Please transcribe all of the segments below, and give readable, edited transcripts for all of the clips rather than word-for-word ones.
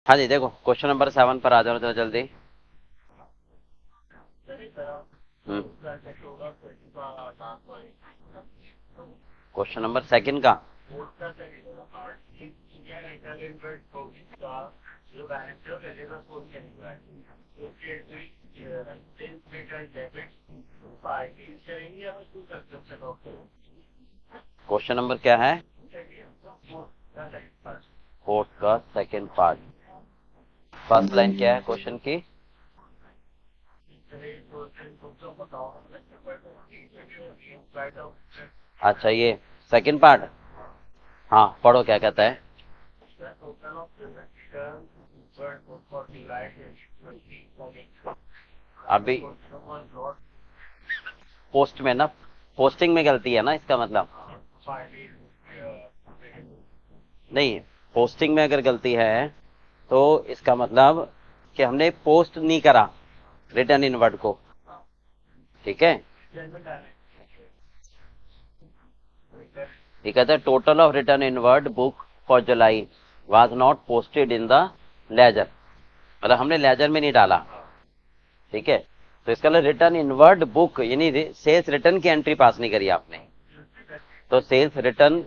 हाँ जी, देखो question number 7 पर आ जाओ जरा जल्दी। हम्म। क्वेश्चन नंबर सेकंड का। क्वेश्चन नंबर क्या है? फोर्थ का सेकंड पार्ट। फर्स्ट लाइन क्या है क्वेश्चन की? अच्छा, ये सेकंड पार्ट। हाँ, पढ़ो क्या कहता है। अभी पोस्ट में ना, पोस्टिंग में गलती है ना, इसका मतलब। नहीं, पोस्टिंग में अगर गलती है तो इसका मतलब कि हमने पोस्ट नहीं करा रिटर्न इनवर्ड को। ठीक है। ये कहता है total of return inward book for July was not posted in the ledger. मतलब हमने लेजर में नहीं डाला। ठीक है। तो इसका मतलब रिटर्न इनवर्ड बुक यानी सेल्स रिटर्न की एंट्री पास नहीं करी आपने। तो सेल्स रिटर्न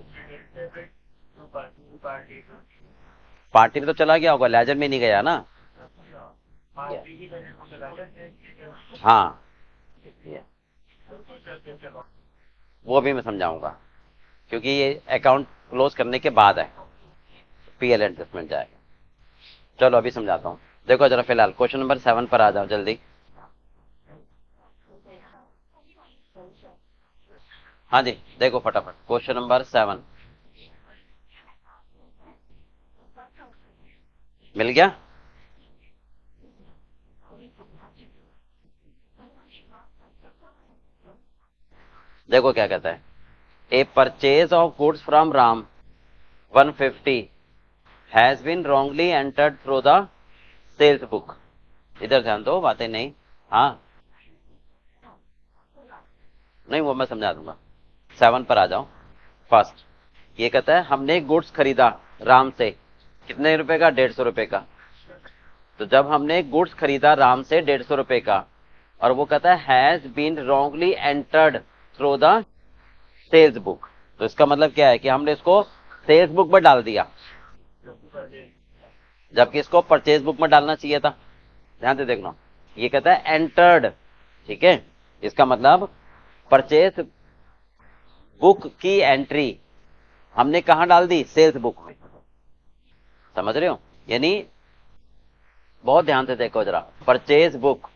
पार्टी में तो चला गया होगा, लेजर में नहीं गया ना। हाँ, वो भी मैं समझाऊंगा, क्योंकि ये अकाउंट क्लोज करने के बाद है, पीएल एडजस्टमेंट जाएगा। चलो अभी समझाता हूँ। देखो जरा फिलहाल क्वेश्चन नंबर 7 पर आ जाओ जल्दी। हाँ जी, देखो फटाफट क्वेश्चन नंबर 7। मिल गया? देखो क्या कहता है। A purchase of goods from Ram 150 has been wrongly entered through the sales book. इधर ध्यान दो, बातें नहीं। हाँ, नहीं वो मैं समझा दूंगा। 7 पर आ जाओ। फर्स्ट, ये कहता है हमने गुड्स खरीदा राम से। कितने रुपए का? 150 रुपए का। तो जब हमने गुड्स खरीदा राम से 150 रुपए का, और वो कहता है has been wrongly entered through the sales book, तो इसका मतलब क्या है कि हमने इसको सेल्स बुक में डाल दिया, जबकि इसको परचेज बुक में डालना चाहिए था। ध्यान से देखना, ये कहता है एंटर्ड। ठीक है। इसका मतलब परचेज बुक की एंट्री हमने कहा डाल दी? सेल्स बुक में। समझ रहे हो? यानी बहुत ध्यान से देखो जरा, परचेज बुक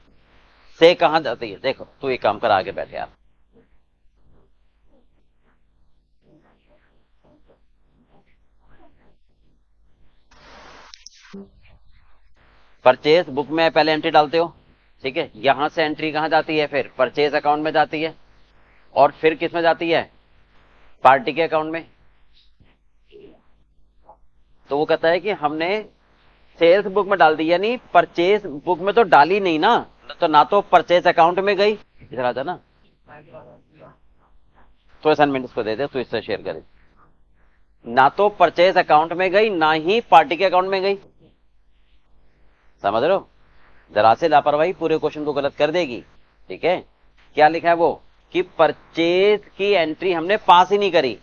से कहां जाती है। देखो तू एक काम कर, आगे बैठे यार। परचेज बुक में पहले एंट्री डालते हो। ठीक है, यहां से एंट्री कहां जाती है? फिर परचेज अकाउंट में जाती है, और फिर किस में जाती है? पार्टी के अकाउंट में। तो वो कहता है कि हमने सेल्स बुक में डाल दी, यानी परचेज बुक में तो डाली नहीं ना। तो ना तो परचेज अकाउंट में गई, इधर आ जा ना। तो असाइनमेंट इसको दे दे, तू इससे शेयर करे। ना तो परचेज अकाउंट में गई, ना ही पार्टी के अकाउंट में गई। समझ रहे हो? जरा से लापरवाही पूरे क्वेश्चन को गलत कर देगी। ठीक है। क्या लिखा है वो, कि परचेज की एंट्री हमने पास ही नहीं करी,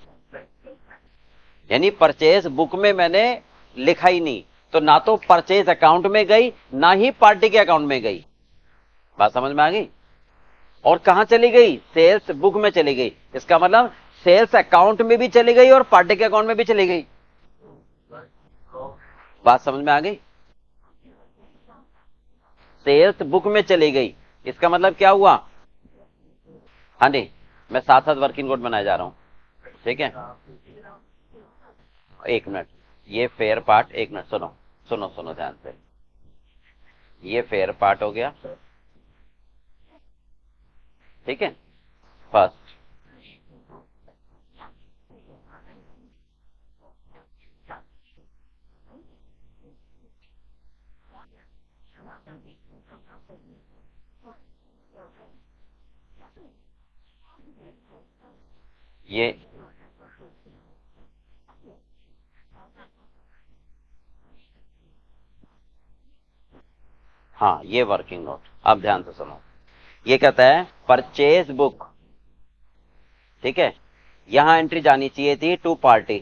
यानी परचेज बुक में मैंने लिखा ही नहीं। तो ना तो परचेज अकाउंट में गई, ना ही पार्टी के अकाउंट में गई। बात समझ में आ गई? और कहां चली गई? सेल्स बुक में चली गई। इसका मतलब सेल्स अकाउंट में भी चली गई और पार्टी के अकाउंट में भी चली गई। बात समझ में आ गई? सेल्स बुक में चली गई, इसका मतलब क्या हुआ? हाँ जी, मैं साथ साथ वर्किंग नोट बनाया जा रहा हूं। ठीक है, एक मिनट। ये फेयर पार्ट, एक मिनट सुनो। सुनो सुनो ध्यान से। ये फेयर पार्ट हो गया। ठीक है। फर्स्ट, ये हाँ, ये वर्किंग नोट। अब ध्यान से सुनो, ये कहता है परचेज बुक, ठीक है। यहां एंट्री जानी चाहिए थी टू पार्टी,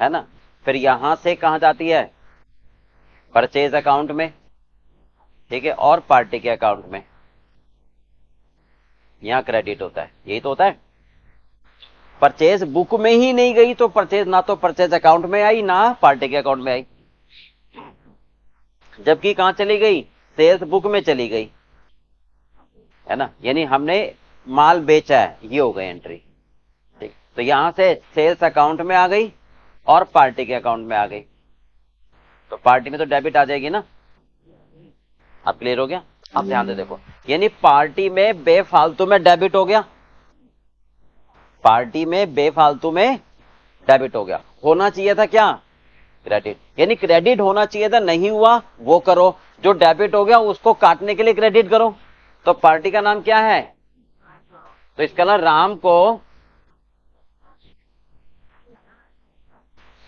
है ना। फिर यहां से कहां जाती है, परचेज अकाउंट में, ठीक है, और पार्टी के अकाउंट में। यहां क्रेडिट होता है, यही तो होता है। परचेज बुक में ही नहीं गई तो परचेज ना तो परचेज अकाउंट में आई ना पार्टी के अकाउंट में आई, जबकि कहां चली गई, सेल्स बुक में चली गई, है ना। यानी हमने माल बेचा है, ये हो गई एंट्री, ठीक। तो यहां से सेल्स अकाउंट में आ गई और पार्टी के अकाउंट में आ गई, तो पार्टी में तो डेबिट आ जाएगी ना। अब क्लियर हो गया। अब ध्यान से देखो, यानी पार्टी में बेफालतू में डेबिट हो गया, पार्टी में बेफालतू में डेबिट हो गया। होना चाहिए था क्या, क्रेडिट। यानी क्रेडिट होना चाहिए था, नहीं हुआ वो करो, जो डेबिट हो गया उसको काटने के लिए क्रेडिट करो। तो पार्टी का नाम क्या है, तो इसका नाम राम को,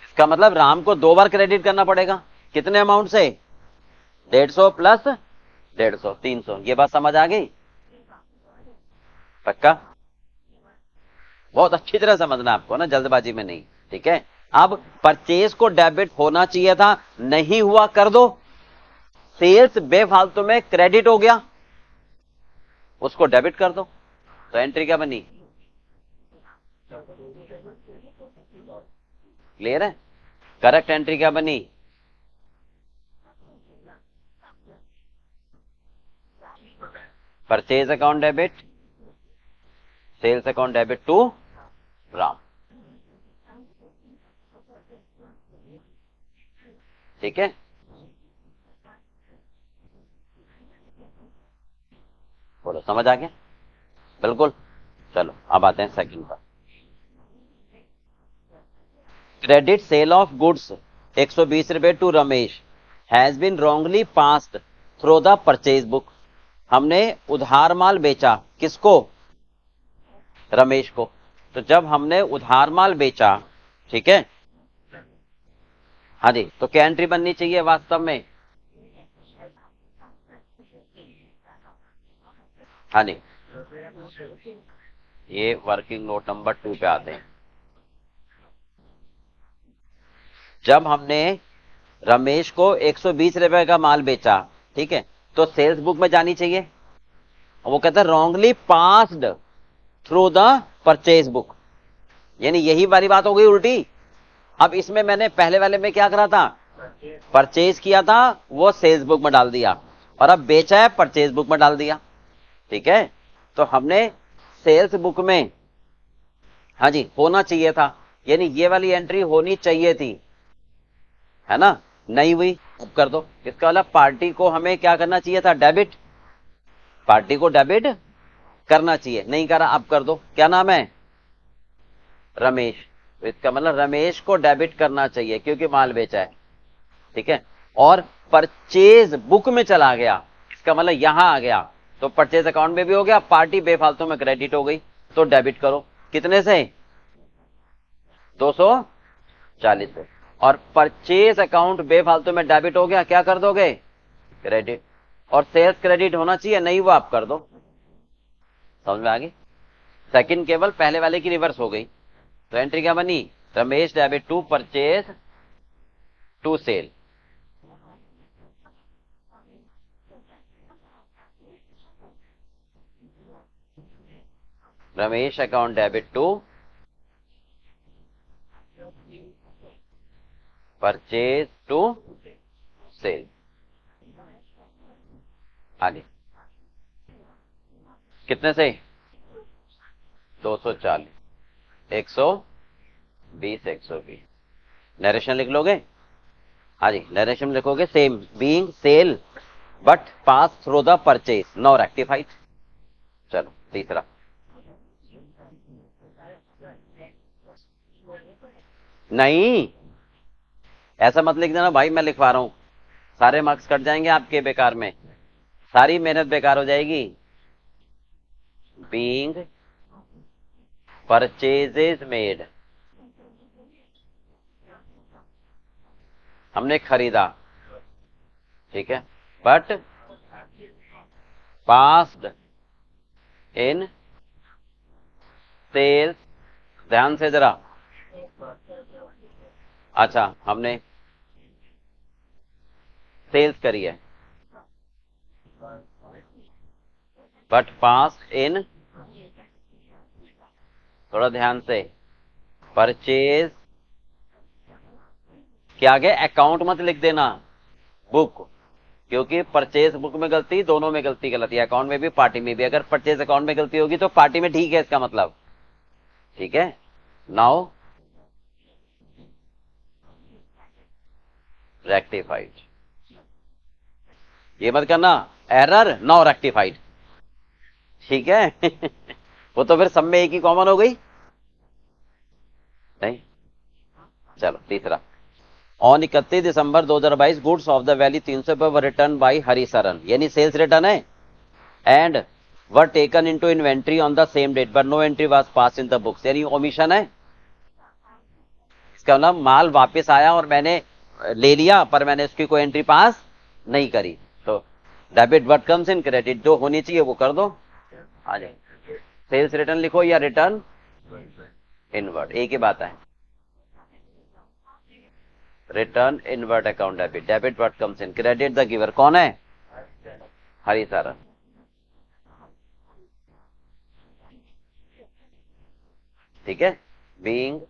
इसका मतलब राम को 2 बार क्रेडिट करना पड़ेगा। कितने अमाउंट से, 150 प्लस 150, 300। ये बात समझ आ गई, पक्का। बहुत अच्छी तरह समझना आपको ना, जल्दबाजी में नहीं, ठीक है। अब परचेज को डेबिट होना चाहिए था, नहीं हुआ, कर दो। सेल्स बेफालतू में क्रेडिट हो गया, उसको डेबिट कर दो। तो एंट्री क्या बनी, क्लियर है। करेक्ट एंट्री क्या बनी, purchase account debit, sales account debit to Ram, ठीक है। बोलो समझ आ गया, बिल्कुल। चलो अब आते हैं सेकंड पर। क्रेडिट सेल ऑफ गुड्स 120 रुपए to Ramesh has been wrongly passed through the purchase book. हमने उधार माल बेचा, किसको, रमेश को। तो जब हमने उधार माल बेचा, ठीक है, हाँ जी, तो क्या एंट्री बननी चाहिए वास्तव में, हाँ जी, ये वर्किंग नोट नंबर 2 पे आते हैं। जब हमने रमेश को 120 रुपए का माल बेचा, ठीक है, तो सेल्स बुक में जानी चाहिए। वो कहता है wrongly passed through the purchase book, यानी यही वाली बात हो गई उल्टी। अब इसमें मैंने पहले वाले में क्या करा था, परचेज किया था, वो सेल्स बुक में डाल दिया, और अब बेचा है, परचेज बुक में डाल दिया, ठीक है। तो हमने सेल्स बुक में, हाँ जी, होना चाहिए था, यानी ये वाली एंट्री होनी चाहिए थी, है ना, नहीं हुई। अब कर दो। इसका मतलब पार्टी को हमें क्या करना चाहिए था, डेबिट, पार्टी को डेबिट करना चाहिए, नहीं करा। अब कर दो। क्या नाम है, रमेश। तो इसका मतलब रमेश को डेबिट करना चाहिए क्योंकि माल बेचा है, ठीक है। और परचेज बुक में चला गया, इसका मतलब यहां आ गया, तो परचेज अकाउंट में भी हो गया, पार्टी बेफालतू में क्रेडिट हो गई, तो डेबिट करो। कितने से, 240 से। और परचेज अकाउंट बेफालतू में डेबिट हो गया, क्या कर दोगे, क्रेडिट। और सेल्स क्रेडिट होना चाहिए, नहीं वो आप कर दो। समझ में आ गई। सेकंड केवल पहले वाले की रिवर्स हो गई। तो एंट्री क्या बनी, Ramesh debit to purchase to sale, Ramesh account debit to purchase to sale. आगे कितने से, 240, 120, 120। नरेशन लिख लोगे, हाँ जी, नरेशन लिखोगे same, being sale but pass through the purchase no rectified. चलो तीसरा, नहीं ऐसा मत लिख देना भाई, मैं लिखवा रहा हूं, सारे मार्क्स कट जाएंगे आपके बेकार में, सारी मेहनत बेकार हो जाएगी। बीइंग परचेजेज मेड, हमने खरीदा, ठीक है, बट पास्ड इन सेल्स, ध्यान से जरा। अच्छा, हमने सेल्स करी है, बट पास्ड इन, थोड़ा ध्यान से, परचेज क्या आगे अकाउंट मत लिख देना, बुक, क्योंकि परचेज बुक में गलती, दोनों में गलती गलती है, अकाउंट में भी पार्टी में भी। अगर परचेज अकाउंट में गलती होगी तो पार्टी में ठीक है, इसका मतलब। ठीक है, नाउ रेक्टिफाइड, ये मत करना एरर नाउ रेक्टिफाइड। ठीक है वो तो फिर सब में एक ही कॉमन हो गई नहीं। चलो तीसरा, on 31 December 2022 goods of the value 300 रुपए वर रिटर्न बाई हरिशरण, यानी सेल्स रिटर्न है, and were taken into inventory on the same date but no entry was pass in the books, यानी ओमिशन है। इसका मतलब माल वापस आया और मैंने ले लिया पर मैंने उसकी कोई एंट्री पास नहीं करी। तो debit what comes in credit, जो होनी चाहिए वो कर दो। आ जाए, सेल्स रिटर्न लिखो या रिटर्न इनवर्ट, एक ही बात है। Return inward account debit, debit what comes in credit the giver, कौन है? हरिशरण। ठीक है, being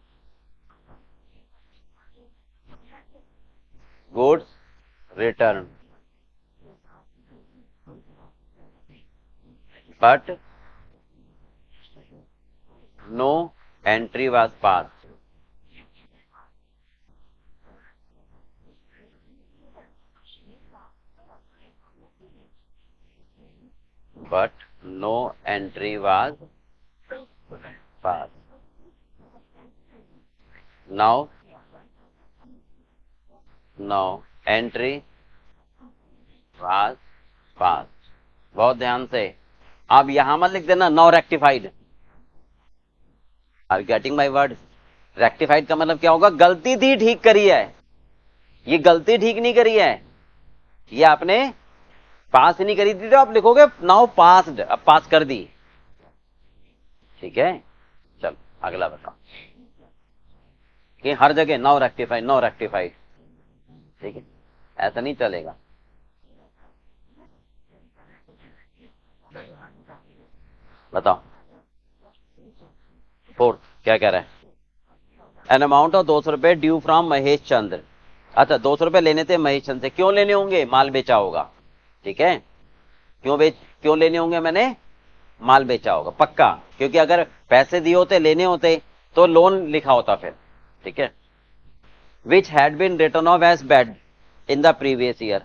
goods return but no entry was pass, but no entry was passed. Now entry was passed. बहुत ध्यान से, अब यहां मत लिख देना now rectified. Are getting my word? Rectified का मतलब क्या होगा? गलती थी ठीक करी है, ये गलती ठीक नहीं करी है, ये आपने पास नहीं करी थी, तो आप लिखोगे नाउ पास्ड, अब पास कर दी। ठीक है, चल अगला बताओ कि हर जगह नाउ रेक्टिफाइड नाउ रेक्टिफाइड। ठीक है, ऐसा नहीं चलेगा। बताओ फोर्थ क्या कह रहा है? एन अमाउंट ऑफ 200 रुपए ड्यू फ्रॉम महेश चंद्र। अच्छा, 200 रुपए लेने थे महेश चंद्र से, क्यों लेने होंगे? माल बेचा होगा। ठीक है, क्यों लेने होंगे? मैंने माल बेचा होगा पक्का, क्योंकि अगर पैसे दिए होते लेने होते तो लोन लिखा होता फिर। ठीक है, which had been return off as bad in the previous year.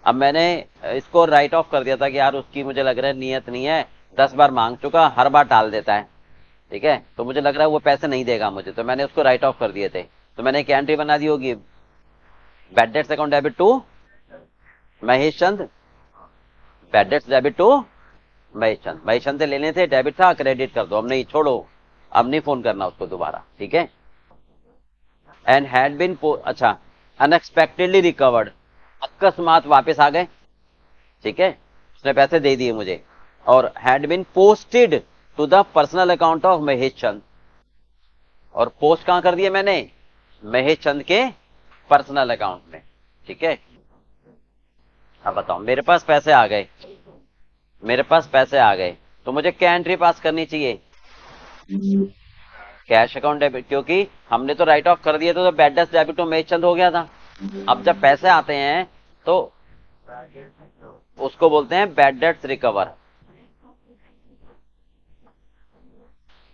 अब मैंने इसको राइट ऑफ कर दिया था कि यार उसकी मुझे लग रहा है नियत नहीं है, 10 बार मांग चुका, हर बार टाल देता है। ठीक है, तो मुझे लग रहा है वो पैसे नहीं देगा मुझे, तो मैंने उसको राइट ऑफ कर दिए थे। तो मैंने क्या एंट्री बना दी होगी? Bad debts account debit to Mahesh Chand, bad debts debit to Mahesh Chand. Mahesh Chand से लेने थे, डेबिट था, क्रेडिट कर दो। अब नहीं, छोड़ो, अब नहीं फोन करना उसको दोबारा। ठीक है, एंड हैड बीन, अच्छा, अनएक्सपेक्टेडली रिकवर्ड, अकस्मात वापस आ गए। ठीक है, उसने पैसे दे दिए मुझे, और had been posted to the personal account of Mahesh Chand, और पोस्ट कहां कर दिया मैंने? महेश चंद के पर्सनल अकाउंट में। ठीक है, अब बताओ, मेरे पास पैसे आ गए, मेरे पास पैसे आ गए, तो मुझे क्या एंट्री पास करनी चाहिए? कैश अकाउंट डेबिट, क्योंकि हमने तो राइट ऑफ कर दिया था, तो bad debts debit to Mahesh Chand हो गया था। अब जब पैसे आते हैं तो उसको बोलते हैं बैड डेट्स रिकवर।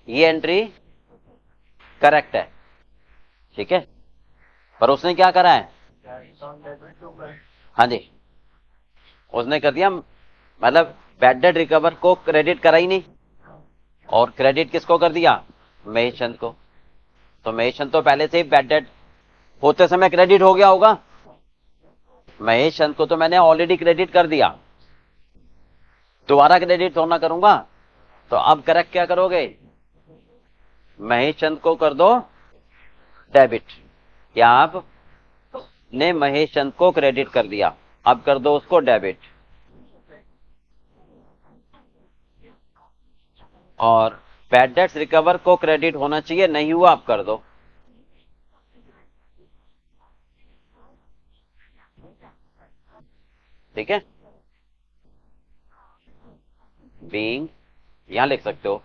ये एंट्री करेक्ट है। ठीक है, पर उसने क्या करा है? हाँ जी, उसने कर दिया, मतलब बैड डेट रिकवर को क्रेडिट करा ही नहीं, और क्रेडिट किसको कर दिया? महेश चंद को। तो महेश चंद तो पहले से ही बैड डेट होते समय क्रेडिट हो गया होगा, महेश चंद को तो मैंने ऑलरेडी क्रेडिट कर दिया, दोबारा क्रेडिट थोड़ा ना करूंगा। तो अब करेक्ट क्या करोगे? महेश चंद को कर दो डेबिट, क्या आपने महेश चंद को क्रेडिट कर दिया। अब कर दो उसको डेबिट, और बैड डेट्स रिकवर को क्रेडिट होना चाहिए, नहीं हुआ आप कर दो। ठीक है, बीइंग यहां लिख सकते हो।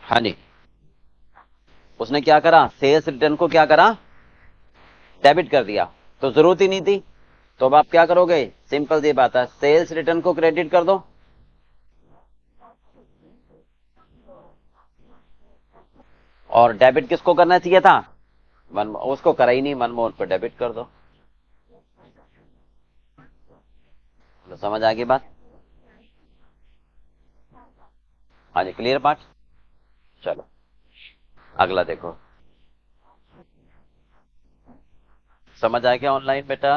हाँ जी, उसने क्या करा, सेल्स रिटर्न को क्या करा, डेबिट कर दिया, तो जरूरत ही नहीं थी। तो अब आप क्या करोगे, सिंपल सी बात है, सेल्स रिटर्न को क्रेडिट कर दो, और डेबिट किसको करना चाहिए था, उसको करा ही नहीं, मनमोहन पर डेबिट कर दो। तो समझ आ गई बात। हाँ जी, क्लियर बात। चलो अगला देखो, समझ आ गया ऑनलाइन बेटा।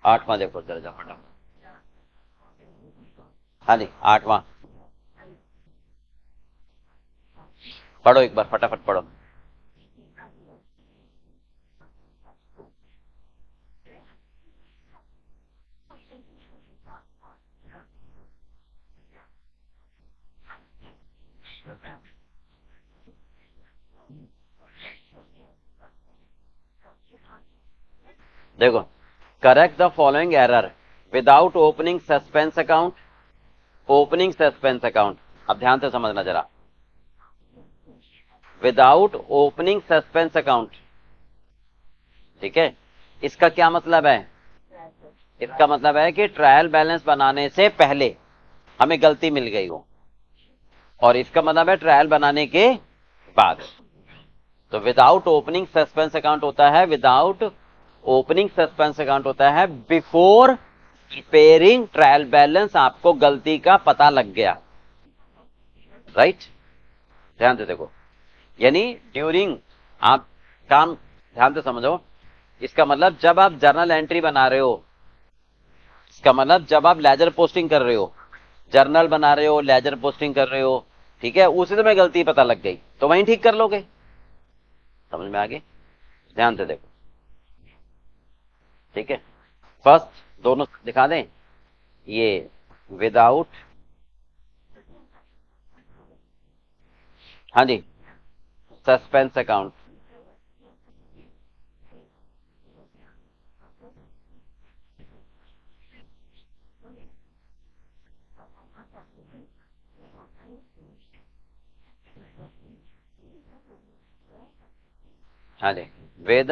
8वां देखो दर्जा फटाफट। हाँ जी 8वां, पढ़ो एक बार फटाफट पढ़ो। देखो, correct the following error without opening suspense account, opening suspense account, अब ध्यान से समझना जरा, विदाउट ओपनिंग सस्पेंस अकाउंट। ठीक है, इसका क्या मतलब है, इसका मतलब है कि ट्रायल बैलेंस बनाने से पहले हमें गलती मिल गई हो, और इसका मतलब है ट्रायल बनाने के बाद। तो विदाउट ओपनिंग सस्पेंस अकाउंट होता है, विदाउट ओपनिंग सस्पेंस अकाउंट होता है बिफोर प्रिपेयरिंग ट्रायल बैलेंस, आपको गलती का पता लग गया। राइट, ध्यान से देखो, यानी ड्यूरिंग, आप काम ध्यान से समझो, इसका मतलब जब आप जर्नल एंट्री बना रहे हो, इसका मतलब जब आप लेजर पोस्टिंग कर रहे हो, जर्नल बना रहे हो, लेजर पोस्टिंग कर रहे हो, ठीक है, उसी समय गलती पता लग गई तो वहीं ठीक कर लोगे। समझ में आ गई, ध्यान से देखो। ठीक है, फर्स्ट दोनों दिखा दें, ये विदाउट, हाँ जी, सस्पेंस अकाउंट, हाँ जी, विद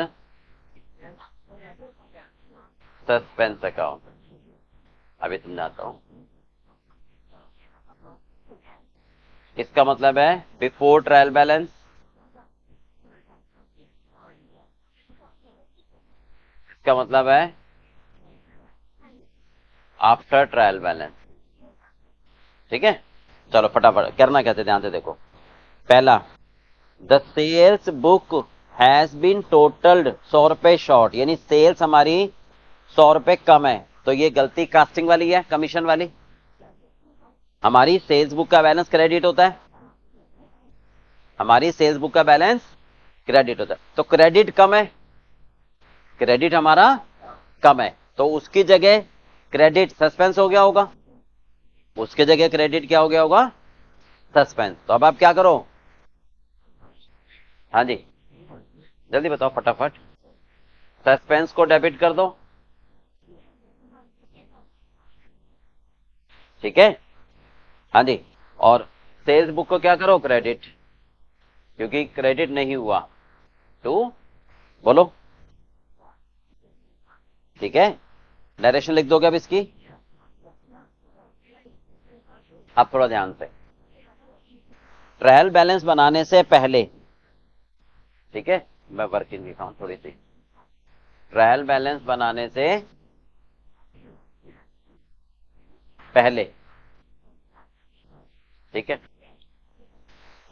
सस्पेंस अकाउंट। अभी समझाता हूं, इसका मतलब है बिफोर ट्रायल बैलेंस, इसका मतलब है आफ्टर ट्रायल बैलेंस। ठीक है, चलो फटाफट करना कैसे, ध्यान से देखो। पहला, the sales book has been totalled 100 रुपए शॉर्ट, यानी सेल्स हमारी 100 रुपए कम है, तो ये गलती कास्टिंग वाली है, कमीशन वाली। हमारी सेल्स बुक का बैलेंस क्रेडिट होता है, हमारी सेल्स बुक का बैलेंस क्रेडिट होता है, तो क्रेडिट कम है, क्रेडिट हमारा कम है, तो उसकी जगह क्रेडिट सस्पेंस हो गया होगा, उसके जगह क्रेडिट क्या हो गया होगा, सस्पेंस। तो अब आप क्या करो, हाँ जी जल्दी बताओ फटाफट, सस्पेंस को डेबिट कर दो। ठीक है, हाँ जी, और सेल्स बुक को क्या करो, क्रेडिट, क्योंकि क्रेडिट नहीं हुआ तो बोलो। ठीक है, डायरेक्शन लिख दोगे अब इसकी, अब थोड़ा ध्यान से, ट्रायल बैलेंस बनाने से पहले, ठीक है मैं वर्किंग लिखा हूं थोड़ी सी, ट्रायल बैलेंस बनाने से पहले, ठीक है,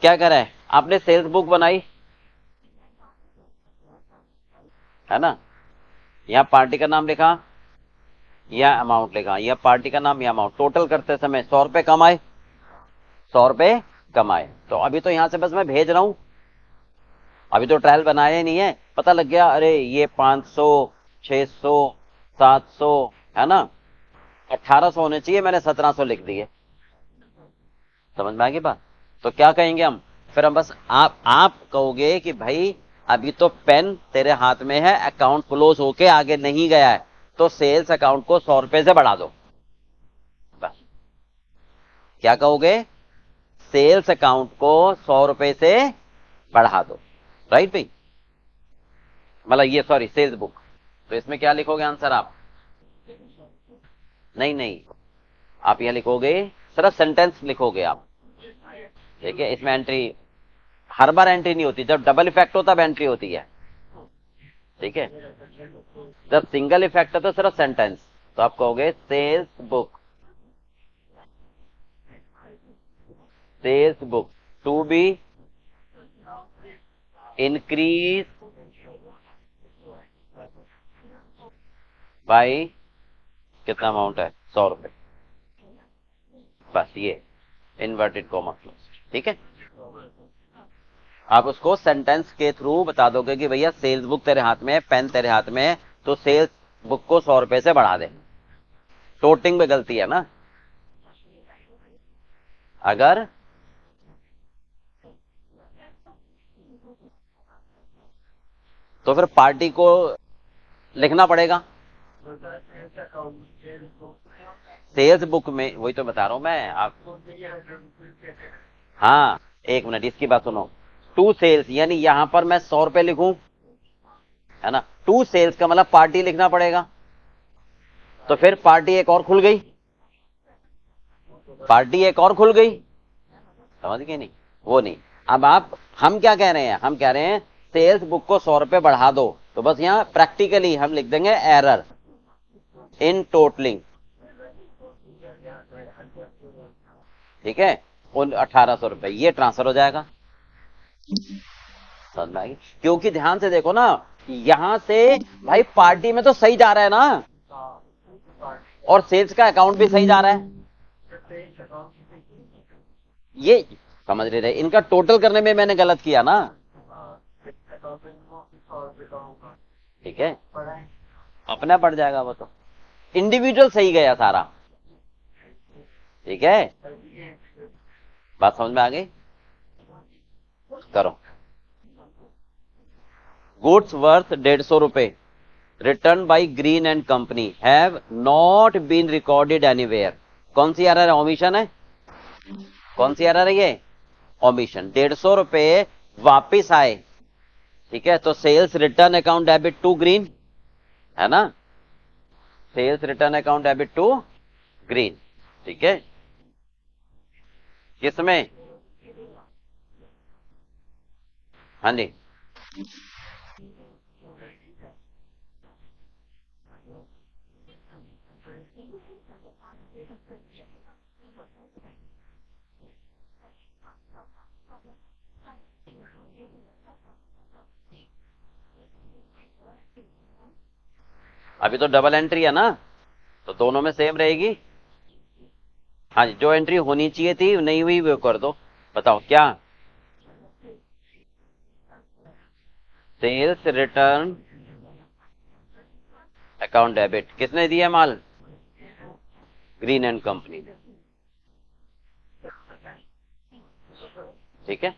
क्या करा है आपने, सेल्स बुक बनाई है ना, यहां पार्टी का नाम लिखा, या अमाउंट लिखा, या पार्टी का नाम या अमाउंट, टोटल करते समय 100 रुपए कमाए, 100 रुपए कमाए, तो अभी तो यहां से बस मैं भेज रहा हूं, अभी तो ट्रायल बनाया ही नहीं है, पता लग गया अरे ये 500, 600, 700 है ना, 1800 होने चाहिए, मैंने 1700 लिख दिए, समझ में आ गई बात। तो क्या कहेंगे हम, फिर हम बस आप कहोगे कि भाई अभी तो पेन तेरे हाथ में है, अकाउंट क्लोज होके आगे नहीं गया है, तो सेल्स अकाउंट को 100 रुपए से बढ़ा दो, बस। क्या कहोगे, सेल्स अकाउंट को 100 रुपए से बढ़ा दो, राइट भाई, मतलब ये सॉरी सेल्स बुक, तो इसमें क्या लिखोगे आंसर आप, नहीं नहीं, आप यहां लिखोगे, सिर्फ सेंटेंस लिखोगे आप, ठीक है, इसमें एंट्री हर बार एंट्री नहीं होती, जब डबल इफेक्ट हो तब एंट्री होती है, ठीक है, जब सिंगल इफेक्ट है तो सिर्फ सेंटेंस, तो आप कहोगे sales book to be increase by, कितना अमाउंट है, 100 रुपए, बस ये इन्वर्टेड कॉमा क्लोज, ठीक है, आप उसको सेंटेंस के थ्रू बता दोगे कि भैया सेल्स बुक तेरे हाथ में है, पेन तेरे हाथ में है, तो सेल्स बुक को 100 रुपए से बढ़ा दे, टोटिंग में गलती है ना, अगर तो फिर पार्टी को लिखना पड़ेगा, सेल्स बुक में, वही तो बता रहा हूं मैं आप, हाँ एक मिनट इसकी बात सुनो, टू सेल्स यानी यहां पर मैं 100 रुपए लिखूं, है ना, टू सेल्स का मतलब पार्टी लिखना पड़ेगा, तो फिर पार्टी एक और खुल गई, पार्टी एक और खुल गई, समझ गए नहीं, वो नहीं। अब आप, हम क्या कह रहे हैं, हम कह रहे हैं सेल्स बुक को 100 रुपए बढ़ा दो, तो बस यहां प्रैक्टिकली हम लिख देंगे एरर इन टोटलिंग, ठीक है, उन 1800 रुपए ये ट्रांसफर हो जाएगा, समझ में आएगी, क्योंकि ध्यान से देखो ना, यहां से भाई पार्टी में तो सही जा रहा है ना, और सेल्स का अकाउंट भी सही जा रहा है, ये समझ रहे थे, इनका टोटल करने में मैंने गलत किया ना, ठीक है, अपना पड़ जाएगा वो तो, इंडिविजुअल सही गया सारा, ठीक है, बात समझ में आ गई, करो, गुड्स वर्थ 150 रुपए return by Green and company have not been recorded anywhere, कौन सी एरर है, ओमिशन है, कौन सी एरर है ये, ओमिशन, 150 रुपए वापिस आए, ठीक है, तो sales return account debit to Green, है ना, sales return account debit to Green, ठीक है, किसमें, हाँ जी, अभी तो डबल एंट्री है ना, तो दोनों में सेम रहेगी। हाँ जी, जो एंट्री होनी चाहिए थी नहीं हुई वो कर दो। बताओ क्या। सेल्स रिटर्न अकाउंट डेबिट किसने दिया माल? ग्रीन एंड कंपनी ने। ठीक है,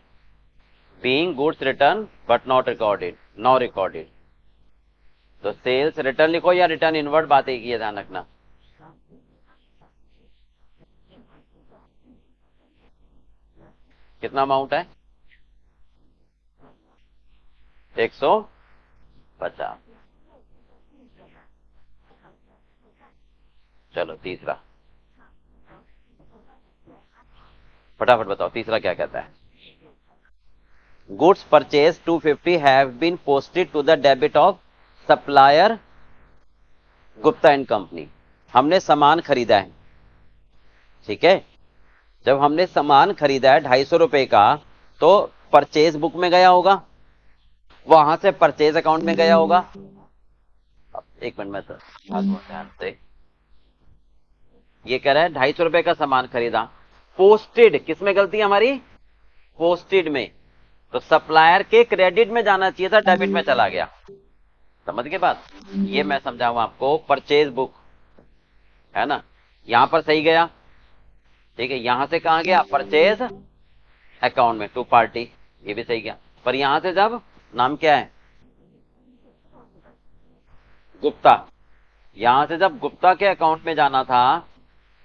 being goods return but not recorded, no recorded. तो सेल्स रिटर्न लिखो या रिटर्न इनवर्ड, बात एक ही है, ध्यान रखना। कितना अमाउंट है? 150। चलो तीसरा, फटाफट बताओ तीसरा क्या कहता है। Goods purchase 250 have been posted to the debit of supplier Gupta and company. हमने सामान खरीदा है, ठीक है। जब हमने सामान खरीदा है 250 रुपए का, तो परचेज बुक में गया होगा, वहां से परचेज अकाउंट में गया होगा। अब एक मिनट में तो ध्यान से, ये कह रहा है 250 रुपए का सामान खरीदा, पोस्टेड किस में गलती है हमारी? पोस्टेड में। तो सप्लायर के क्रेडिट में जाना चाहिए था, डेबिट में चला गया। समझ गए बात? ये मैं समझाऊं आपको, परचेज बुक है ना, यहां पर सही गया, ठीक है। यहां से कहां गया? परचेज अकाउंट में, टू पार्टी, ये भी सही गया। पर यहां से जब नाम क्या है? गुप्ता, यहां से जब गुप्ता के अकाउंट में जाना था,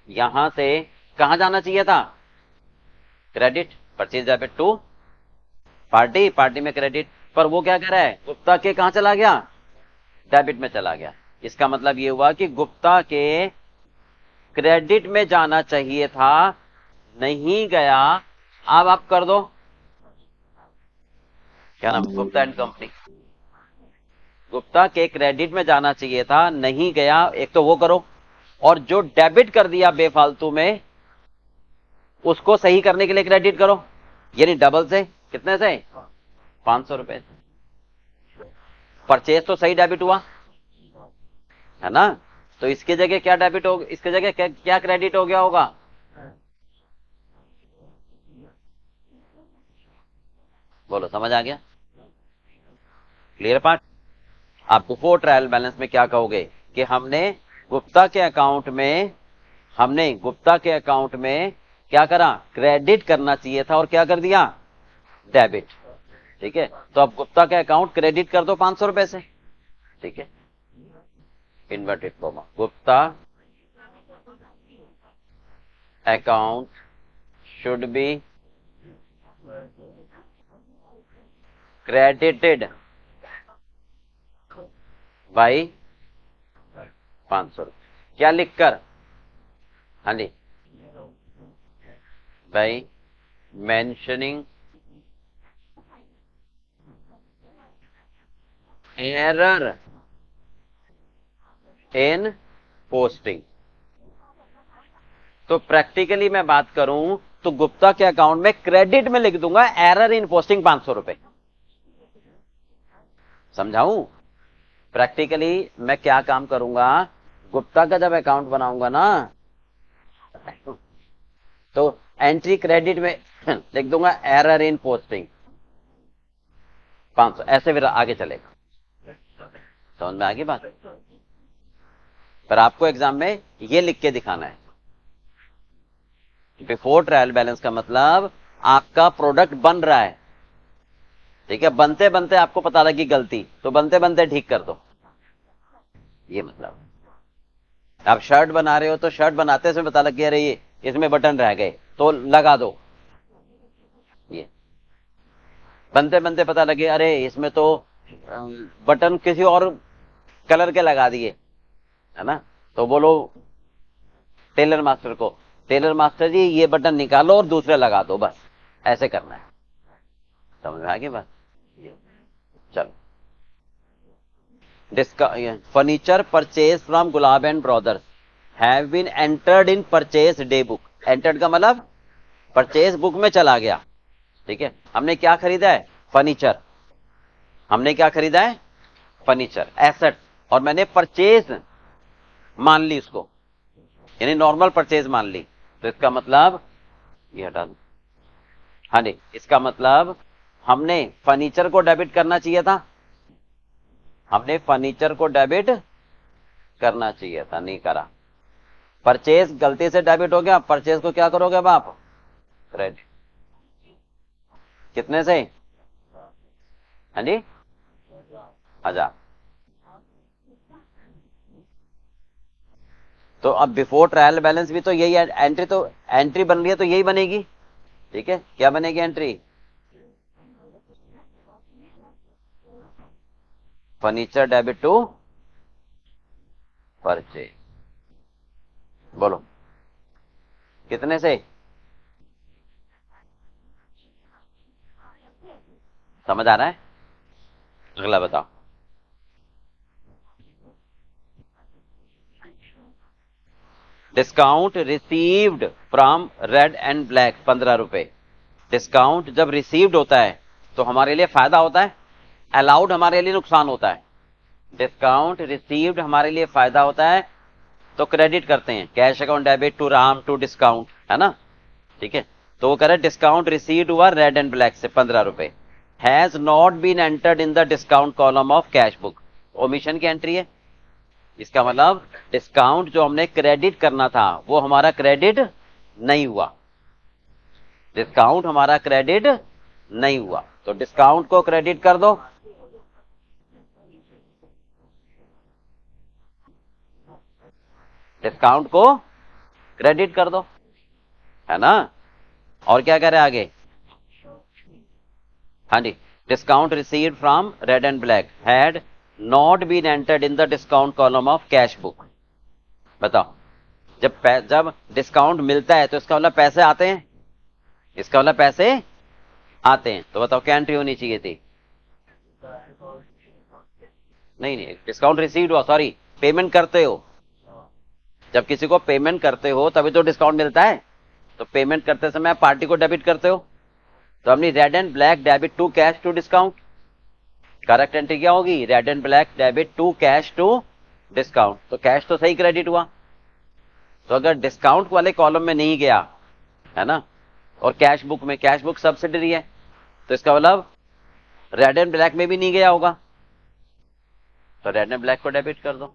यहां से कहां जाना चाहिए था? Credit, purchase debit to party, party में क्रेडिट। पर वो क्या कर रहा है? गुप्ता के कहां चला गया? डेबिट में चला गया। इसका मतलब ये हुआ कि गुप्ता के क्रेडिट में जाना चाहिए था, नहीं गया। अब आप कर दो, क्या नाम? Gupta and company. गुप्ता के क्रेडिट में जाना चाहिए था, नहीं गया, एक तो वो करो, और जो डेबिट कर दिया बेफालतू में, उसको सही करने के लिए क्रेडिट करो, यानी डबल से। कितने से? 500 रुपए से। परचेज तो सही डेबिट हुआ है ना, तो इसकी जगह क्या डेबिट हो, इसकी जगह क्या क्रेडिट हो गया होगा? बोलो, समझ आ गया? Clear part? आप बिफोर ट्रायल बैलेंस में क्या कहोगे कि गुप्ता के अकाउंट में हमने गुप्ता के अकाउंट में क्या करा? क्रेडिट करना चाहिए था, और क्या कर दिया? डेबिट। ठीक है, तो अब गुप्ता का अकाउंट क्रेडिट कर दो 500 रुपए से। ठीक है, inverted comma, Gupta account should be credited by 500 रुपए। क्या लिखकर? हाँ जी, by mentioning error in posting. तो प्रैक्टिकली मैं बात करूं तो गुप्ता के अकाउंट में क्रेडिट में लिख दूंगा एरर इन पोस्टिंग 500 रुपए। समझाऊं? प्रैक्टिकली मैं क्या काम करूंगा, गुप्ता का जब अकाउंट बनाऊंगा ना, तो एंट्री क्रेडिट में लिख दूंगा एरर इन पोस्टिंग 500, ऐसे फिर आगे चलेगा। समझ में आ गई बात? पर आपको एग्जाम में ये लिख के दिखाना है। बिफोर ट्रायल बैलेंस का मतलब आपका प्रोडक्ट बन रहा है, ठीक है, बनते बनते आपको पता लगी गलती, तो बनते बनते ठीक कर दो, ये मतलब। आप शर्ट बना रहे हो तो शर्ट बनाते समय पता लग गया, अरे ये इसमें बटन रह गए, तो लगा दो। ये बनते बनते पता लगे, अरे इसमें तो बटन किसी और कलर के लगा दिए, है ना, तो बोलो टेलर मास्टर को, टेलर मास्टर जी ये बटन निकालो और दूसरे लगा दो, बस ऐसे करना है। समझ में आ गई बात? Furniture purchase from Gulab and brothers have been entered in purchase day book. Entered का मतलब परचेज बुक में चला गया। ठीक है, हमने क्या खरीदा है? फर्नीचर। हमने क्या खरीदा है? Furniture, asset. और मैंने परचेज मान ली उसको, यानी नॉर्मल परचेज मान ली। तो इसका मतलब ये हटा दो। हाँ जी, इसका मतलब हमने फर्नीचर को डेबिट करना चाहिए था। हमने फर्नीचर को डेबिट करना चाहिए था, नहीं करा। परचेज गलती से डेबिट हो गया, परचेज को क्या करोगे अब आप? क्रेडिट। कितने से? हाँ जी, 1000। तो अब बिफोर ट्रायल बैलेंस भी तो यही एंट्री, तो एंट्री बन रही है तो यही बनेगी। ठीक है, क्या बनेगी entry? Furniture debit to purchase. बोलो कितने से? समझ आ रहा है? अगला बताओ। Discount received from red and Black 15 रुपए। डिस्काउंट जब रिसीव्ड होता है तो हमारे लिए फायदा होता है, अलाउड हमारे लिए नुकसान होता है। डिस्काउंट रिसीव्ड हमारे लिए फायदा होता है तो क्रेडिट करते हैं, cash account debit to Ram to discount, है ना? ठीक है, तो वो कह रहे डिस्काउंट रिसीव्ड हुआ रेड एंड ब्लैक से 15 रुपए। Has not been entered in the discount column of cash book. Omission की एंट्री है। इसका मतलब डिस्काउंट जो हमने क्रेडिट करना था वो हमारा क्रेडिट नहीं हुआ। डिस्काउंट हमारा क्रेडिट नहीं हुआ, तो डिस्काउंट को क्रेडिट कर दो। डिस्काउंट को क्रेडिट कर दो, है ना? और क्या कह रहे हैं आगे? हाँ जी, discount received from red and black had not been entered in the discount column of cash book. बताओ, जब डिस्काउंट मिलता है तो इसका मतलब पैसे आते हैं, इसका मतलब पैसे आते हैं। तो बताओ क्या एंट्री होनी चाहिए थी? नहीं नहीं, डिस्काउंट रिसीव्ड हुआ, सॉरी, पेमेंट करते हो। जब किसी को पेमेंट करते हो तभी तो डिस्काउंट मिलता है। तो पेमेंट करते समय पार्टी को डेबिट करते हो, तो हमने Red and Black debit to cash to discount. Correct entry क्या होगी? Red and Black debit to cash to discount. तो कैश तो सही क्रेडिट हुआ। तो अगर डिस्काउंट वाले कॉलम में नहीं गया, है ना, और कैश बुक में, कैश बुक सब्सिडरी है, तो इसका मतलब रेड एंड ब्लैक में भी नहीं गया होगा, तो रेड एंड ब्लैक को डेबिट कर दो।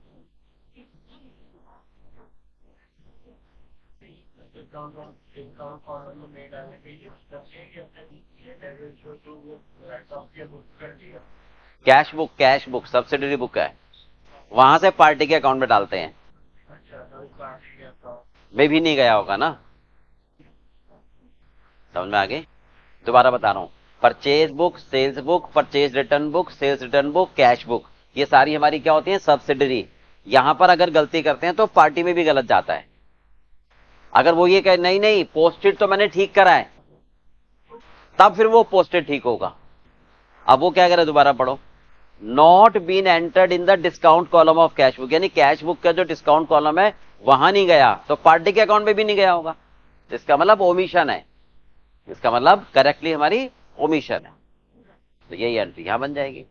कैश बुक सब्सिडरी बुक है, वहां से पार्टी के अकाउंट में डालते हैं। में भी नहीं गया होगा ना, समझ में आ गई? दोबारा बता रहा हूं, purchase book, sales book, purchase return book, sales return book, cash book, ये सारी हमारी क्या होती है? सब्सिडरी। यहां पर अगर गलती करते हैं तो पार्टी में भी गलत जाता है। अगर वो ये कहे नहीं नहीं पोस्टेड तो मैंने ठीक करा है, तब फिर वो पोस्टेड ठीक होगा। अब वो क्या करे, दोबारा पढ़ो। Not been entered in the discount column of cash book, यानी कैश बुक का जो डिस्काउंट कॉलम है वहां नहीं गया, तो पार्टी के अकाउंट में भी नहीं गया होगा। इसका मतलब ओमिशन है, इसका मतलब करेक्टली हमारी ओमिशन है। तो यही एंट्री यहां बन जाएगी।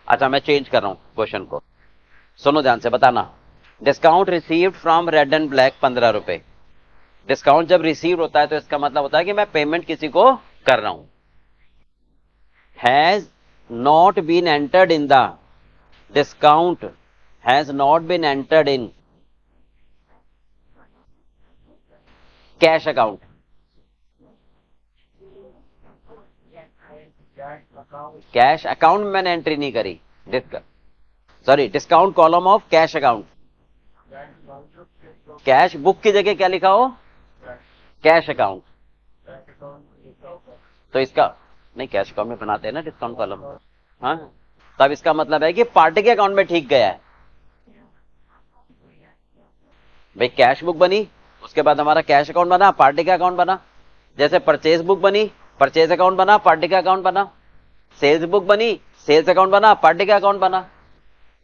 अच्छा, मैं चेंज कर रहा हूं क्वेश्चन को, सुनो ध्यान से, बताना। Discount received from red and Black 15 रुपए। डिस्काउंट जब रिसीव होता है तो इसका मतलब होता है कि मैं पेमेंट किसी को कर रहा हूं। Has not been entered in the discount, has not been entered in cash account. Cash account में मैंने एंट्री नहीं करी, sorry, discount column of cash account. Cash book की जगह क्या लिखा हो? Cash account. तो इसका नहीं, कैश अकाउंट में बनाते हैं ना डिस्काउंट कॉलम। हाँ, तब इसका मतलब है कि पार्टी के अकाउंट में ठीक गया है। भाई कैश बुक बनी, उसके बाद हमारा कैश अकाउंट बना, पार्टी का अकाउंट बना। जैसे परचेज बुक बनी, परचेज अकाउंट बना, पार्टी का अकाउंट बना। सेल्स बुक बनी, सेल्स अकाउंट बना, पार्टी का अकाउंट बना।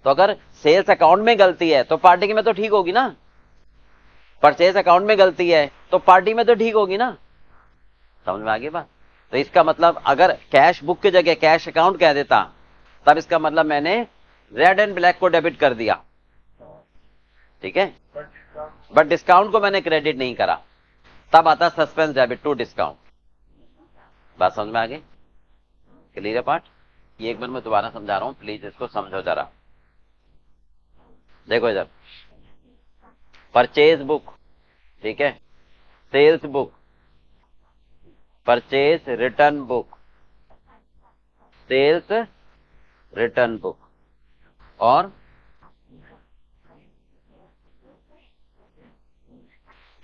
तो अगर सेल्स अकाउंट में गलती है तो पार्टी की में तो ठीक होगी ना, परचेज अकाउंट में गलती है तो पार्टी में तो ठीक होगी ना। समझ में आ गई बात। तो इसका मतलब अगर कैश बुक की जगह कैश अकाउंट कह देता, तब इसका मतलब मैंने रेड एंड ब्लैक को डेबिट कर दिया, ठीक है, बट डिस्काउंट को मैंने क्रेडिट नहीं करा, तब आता सस्पेंस डेबिट टू डिस्काउंट। बात समझ में आ गई, क्लियर है पार्ट। ये एक बार मैं दोबारा समझा रहा हूं, प्लीज इसको समझो जरा। देखो इधर, परचेज बुक, ठीक है, sales book, purchase return book, sales return book और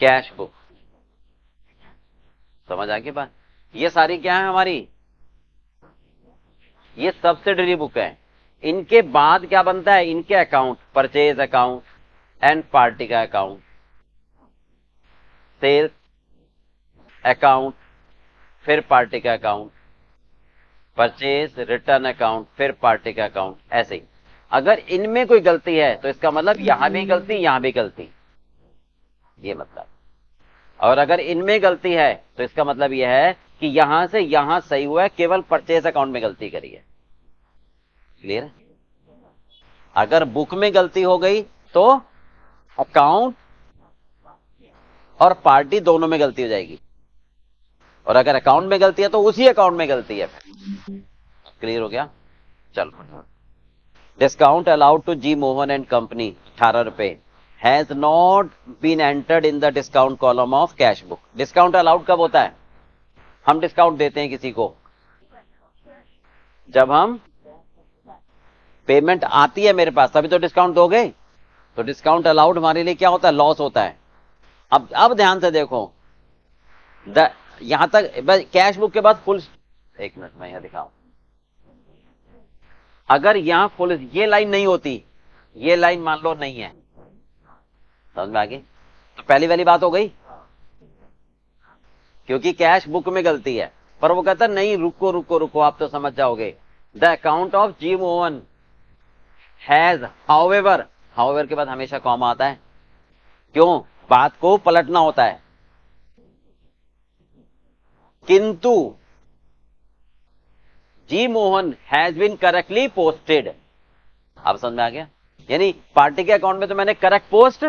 कैश बुक। समझ आ गई बात। ये सारी क्या है हमारी, ये सब्सिडरी बुक है। इनके बाद क्या बनता है, इनके account, purchase account and party का अकाउंट, सेल्स अकाउंट, फिर पार्टी का अकाउंट, परचेज रिटर्न अकाउंट, फिर पार्टी का अकाउंट, ऐसे ही। अगर इनमें कोई गलती है तो इसका मतलब यहां भी गलती, यहां भी गलती, ये मतलब। और अगर इनमें गलती है तो इसका मतलब यह है कि यहां से यहां सही हुआ है, केवल परचेज अकाउंट में गलती करी है। क्लियर है। अगर बुक में गलती हो गई तो अकाउंट और पार्टी दोनों में गलती हो जाएगी, और अगर अकाउंट में गलती है तो उसी अकाउंट में गलती है। क्लियर हो गया। चलो, discount allowed to G Mohan and company 18 रुपए has not been entered in the discount column of cash book. Discount allowed कब होता है, हम डिस्काउंट देते हैं किसी को, जब हम पेमेंट आती है मेरे पास तभी तो डिस्काउंट दोगे। तो डिस्काउंट अलाउड हमारे लिए क्या होता है, लॉस होता है। अब ध्यान से देखो, यहां तक कैश बुक के बाद फुल, एक मिनट मैं यहां दिखाऊं, अगर यहां फुल ये लाइन नहीं होती, ये लाइन मान लो नहीं है, समझ में आ गई, तो पहली वाली बात हो गई, क्योंकि कैश बुक में गलती है। पर वो कहता नहीं, रुको रुको रुको, आप तो समझ जाओगे। The account of G Mohan has however, however के बाद हमेशा कॉमा आता है, क्यों, बात को पलटना होता है। किंतु G Mohan has been correctly posted. आप समझ में आ गया, यानी पार्टी के अकाउंट में तो मैंने करेक्ट पोस्ट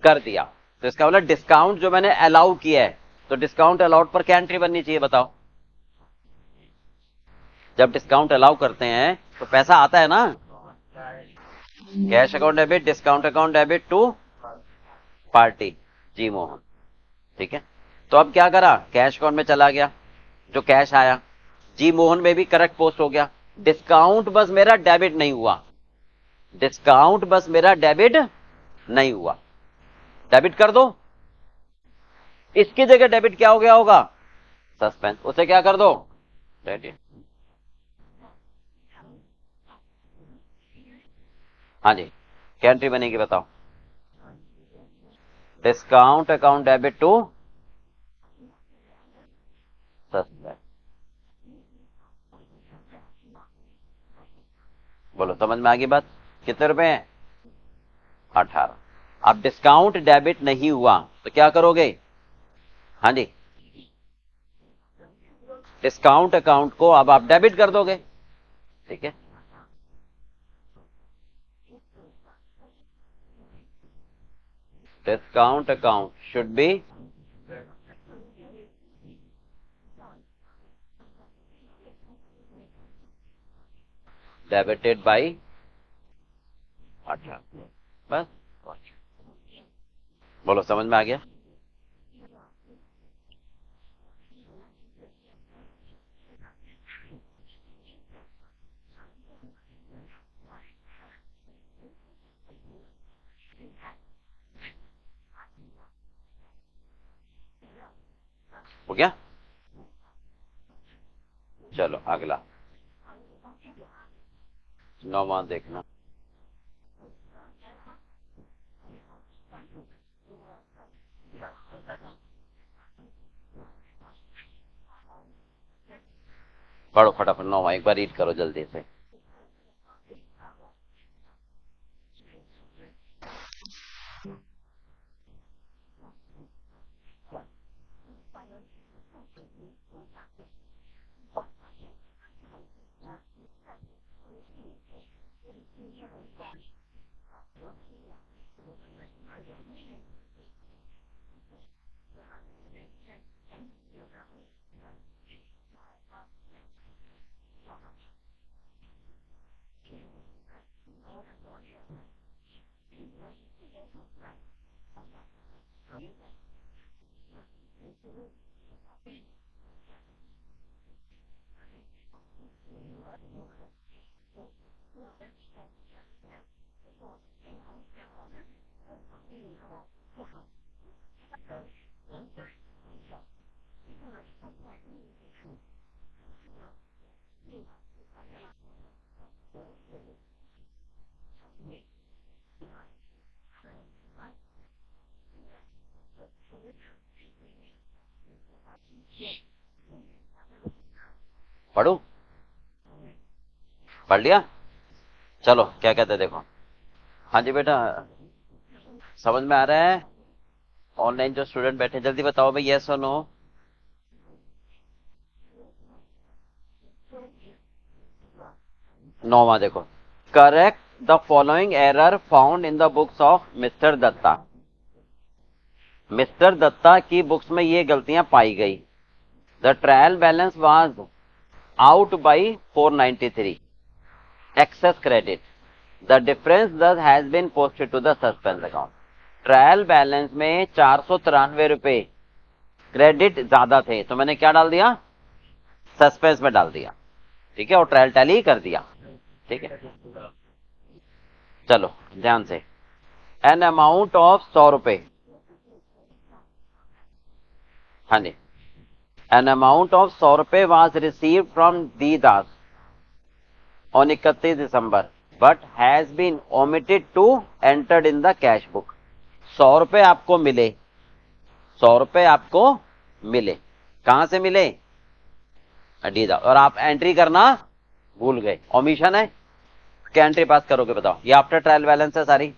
कर दिया, तो इसका मतलब डिस्काउंट जो मैंने अलाउ किया है, तो डिस्काउंट अलाउड पर क्या एंट्री बननी चाहिए बताओ। जब डिस्काउंट अलाउ करते हैं तो पैसा आता है ना, cash account debit, discount account debit to party G Mohan, ठीक है। तो अब क्या करा, कैश अकाउंट में चला गया, जो कैश आया, जी मोहन में भी करेक्ट पोस्ट हो गया, डिस्काउंट बस मेरा डेबिट नहीं हुआ, डिस्काउंट बस मेरा डेबिट नहीं हुआ। डेबिट कर दो, इसकी जगह डेबिट क्या हो गया होगा, सस्पेंस, उसे क्या कर दो, क्रेडिट। हाँ जी, क्या एंट्री बनेगी बताओ, discount account debit to suspense. बोलो समझ में आ गई बात। कितने रुपए हैं, 18। अब डिस्काउंट डेबिट नहीं हुआ तो क्या करोगे, हाँ जी, डिस्काउंट अकाउंट को अब आप डेबिट कर दोगे, ठीक है। Discount account should be debited by 18, बस। बोलो समझ में आ गया। हो गया। चलो अगला 9वां देखना। पढ़ो फटाफट 9वां एक बार रीड करो जल्दी से। पढ़ू, पढ़ लिया? चलो क्या कहते हैं देखो। हाँ जी बेटा, समझ में आ रहा है? ऑनलाइन जो स्टूडेंट बैठे जल्दी बताओ भाई, यस और नो। 9वां देखो, correct the following error found in the books of mister Datta. Mister Datta की बुक्स में ये गलतियां पाई गई। The trial balance was out by 493, excess credit. The difference thus has been posted to the suspense account. Trial balance में 493 रुपए credit ज्यादा थे, तो मैंने क्या डाल दिया? सस्पेंस में डाल दिया। ठीक है, और ट्रायल टैली ही कर दिया। ठीक है, चलो ध्यान से। एन अमाउंट ऑफ 100 रुपए, हाँ जी, एन अमाउंट ऑफ 100 रुपए was receive from the Das on 31 December but has been omitted to entered in the cash book. 100 रुपए आपको मिले, 100 रुपए आपको मिले, कहां से मिले? अडीदा, और आप एंट्री करना भूल गए, ओमिशन है। क्या एंट्री पास करोगे बताओ? ये आफ्टर ट्रायल बैलेंस है सारी,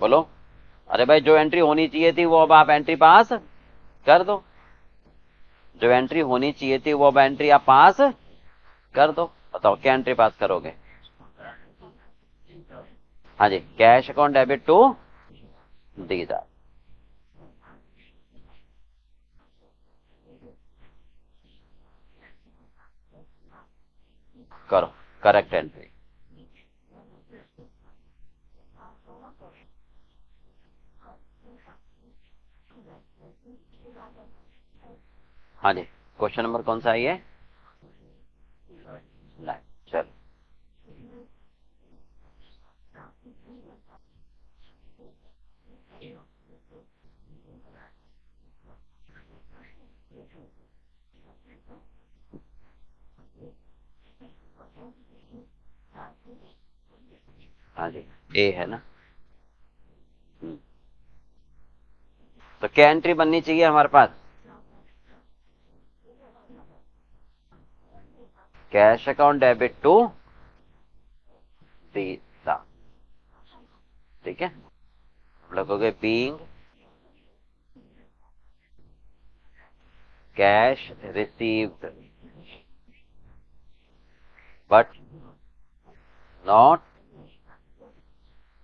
बोलो। अरे भाई, जो एंट्री होनी चाहिए थी वो अब आप एंट्री पास कर दो। जो एंट्री होनी चाहिए थी वो अब एंट्री आप पास कर दो। बताओ क्या एंट्री पास करोगे? हाँ जी, कैश अकाउंट डेबिट टू दीदा। करो करेक्ट एंट्री। हाँ जी, क्वेश्चन नंबर कौन सा है ये? चल, हाँ जी, ए है ना। तो क्या एंट्री बननी चाहिए हमारे पास? कैश अकाउंट डेबिट टू दीदा। ठीक है, लगोगे being cash received but not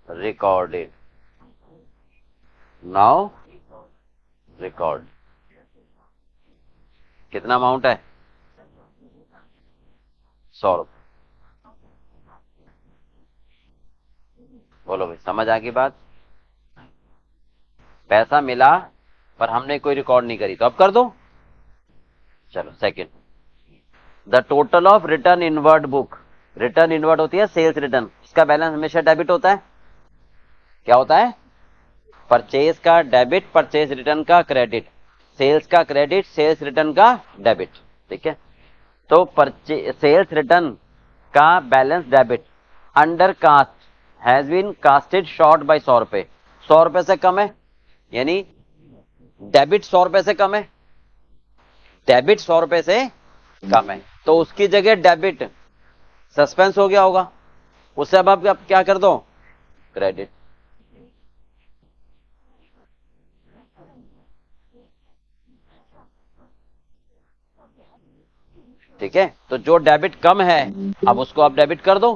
recorded, now record. कितना अमाउंट है? 100 रुपए। बोलो भाई, समझ आ गई बात? पैसा मिला पर हमने कोई रिकॉर्ड नहीं करी, तो अब कर दो। चलो second, the total of return inward book. Return inward होती है सेल्स रिटर्न, इसका बैलेंस हमेशा डेबिट होता है। क्या होता है? परचेज का डेबिट, परचेज रिटर्न का क्रेडिट, सेल्स का क्रेडिट, सेल्स रिटर्न का डेबिट। ठीक है, तो सेल्स रिटर्न का balance debit under cast has been casted short by 100 रुपए। 100 रुपए से कम है, यानी डेबिट 100 रुपए से कम है, डेबिट 100 रुपए से कम है, तो उसकी जगह डेबिट सस्पेंस हो गया होगा, उससे अब आप क्या कर दो, क्रेडिट। ठीक है, तो जो डेबिट कम है अब उसको आप डेबिट कर दो।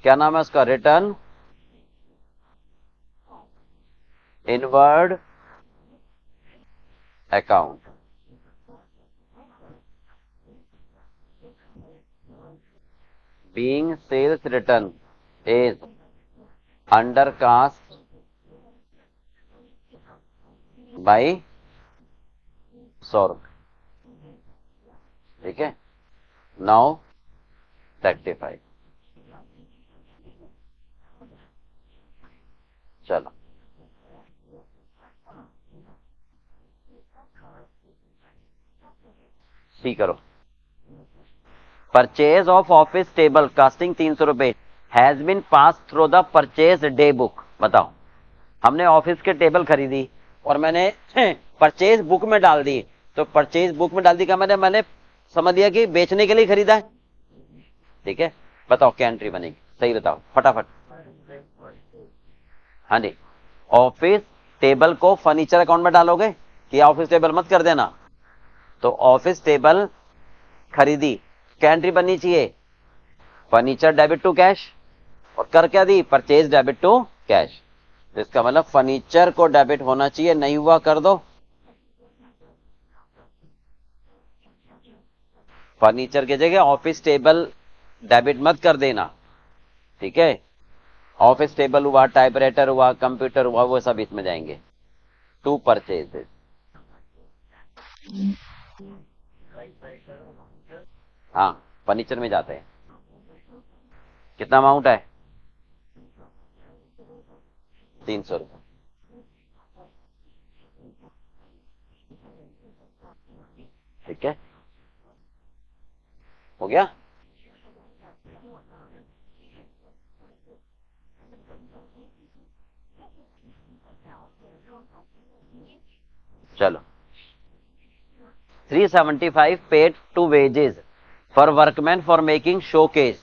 क्या नाम है उसका, return inward account. Being sales return is under cast by 100 रुपए। ठीक है, नाउ रेक्टिफाई। चलो सी करो। Purchase of office table costing 300 रुपए has been pass through the purchase day book. बताओ, हमने ऑफिस के टेबल खरीदी और मैंने परचेज बुक में डाल दी। तो परचेज बुक में डाल दी का मैंने समझ लिया कि बेचने के लिए खरीदा है। ठीक है, बताओ क्या एंट्री बनेगी, सही बताओ फटाफट। हाँ जी, ऑफिस टेबल को फर्नीचर अकाउंट में डालोगे कि ऑफिस टेबल मत कर देना। तो ऑफिस टेबल खरीदी, क्या एंट्री बननी चाहिए, फर्नीचर डेबिट टू कैश। और कर क्या दी, परचेज डेबिट टू कैश। तो इसका मतलब फर्नीचर को डेबिट होना चाहिए, नहीं हुआ कर दो। फर्नीचर की जगह ऑफिस टेबल डेबिट मत कर देना। ठीक है, ऑफिस टेबल हुआ, टाइपराइटर हुआ, कंप्यूटर हुआ, वो सब इसमें जाएंगे टू परचेज। हाँ, फर्नीचर में जाते हैं। कितना अमाउंट है, 300 रुपए। ठीक है, हो गया। चलो, 375 paid to wages for workman for making showcase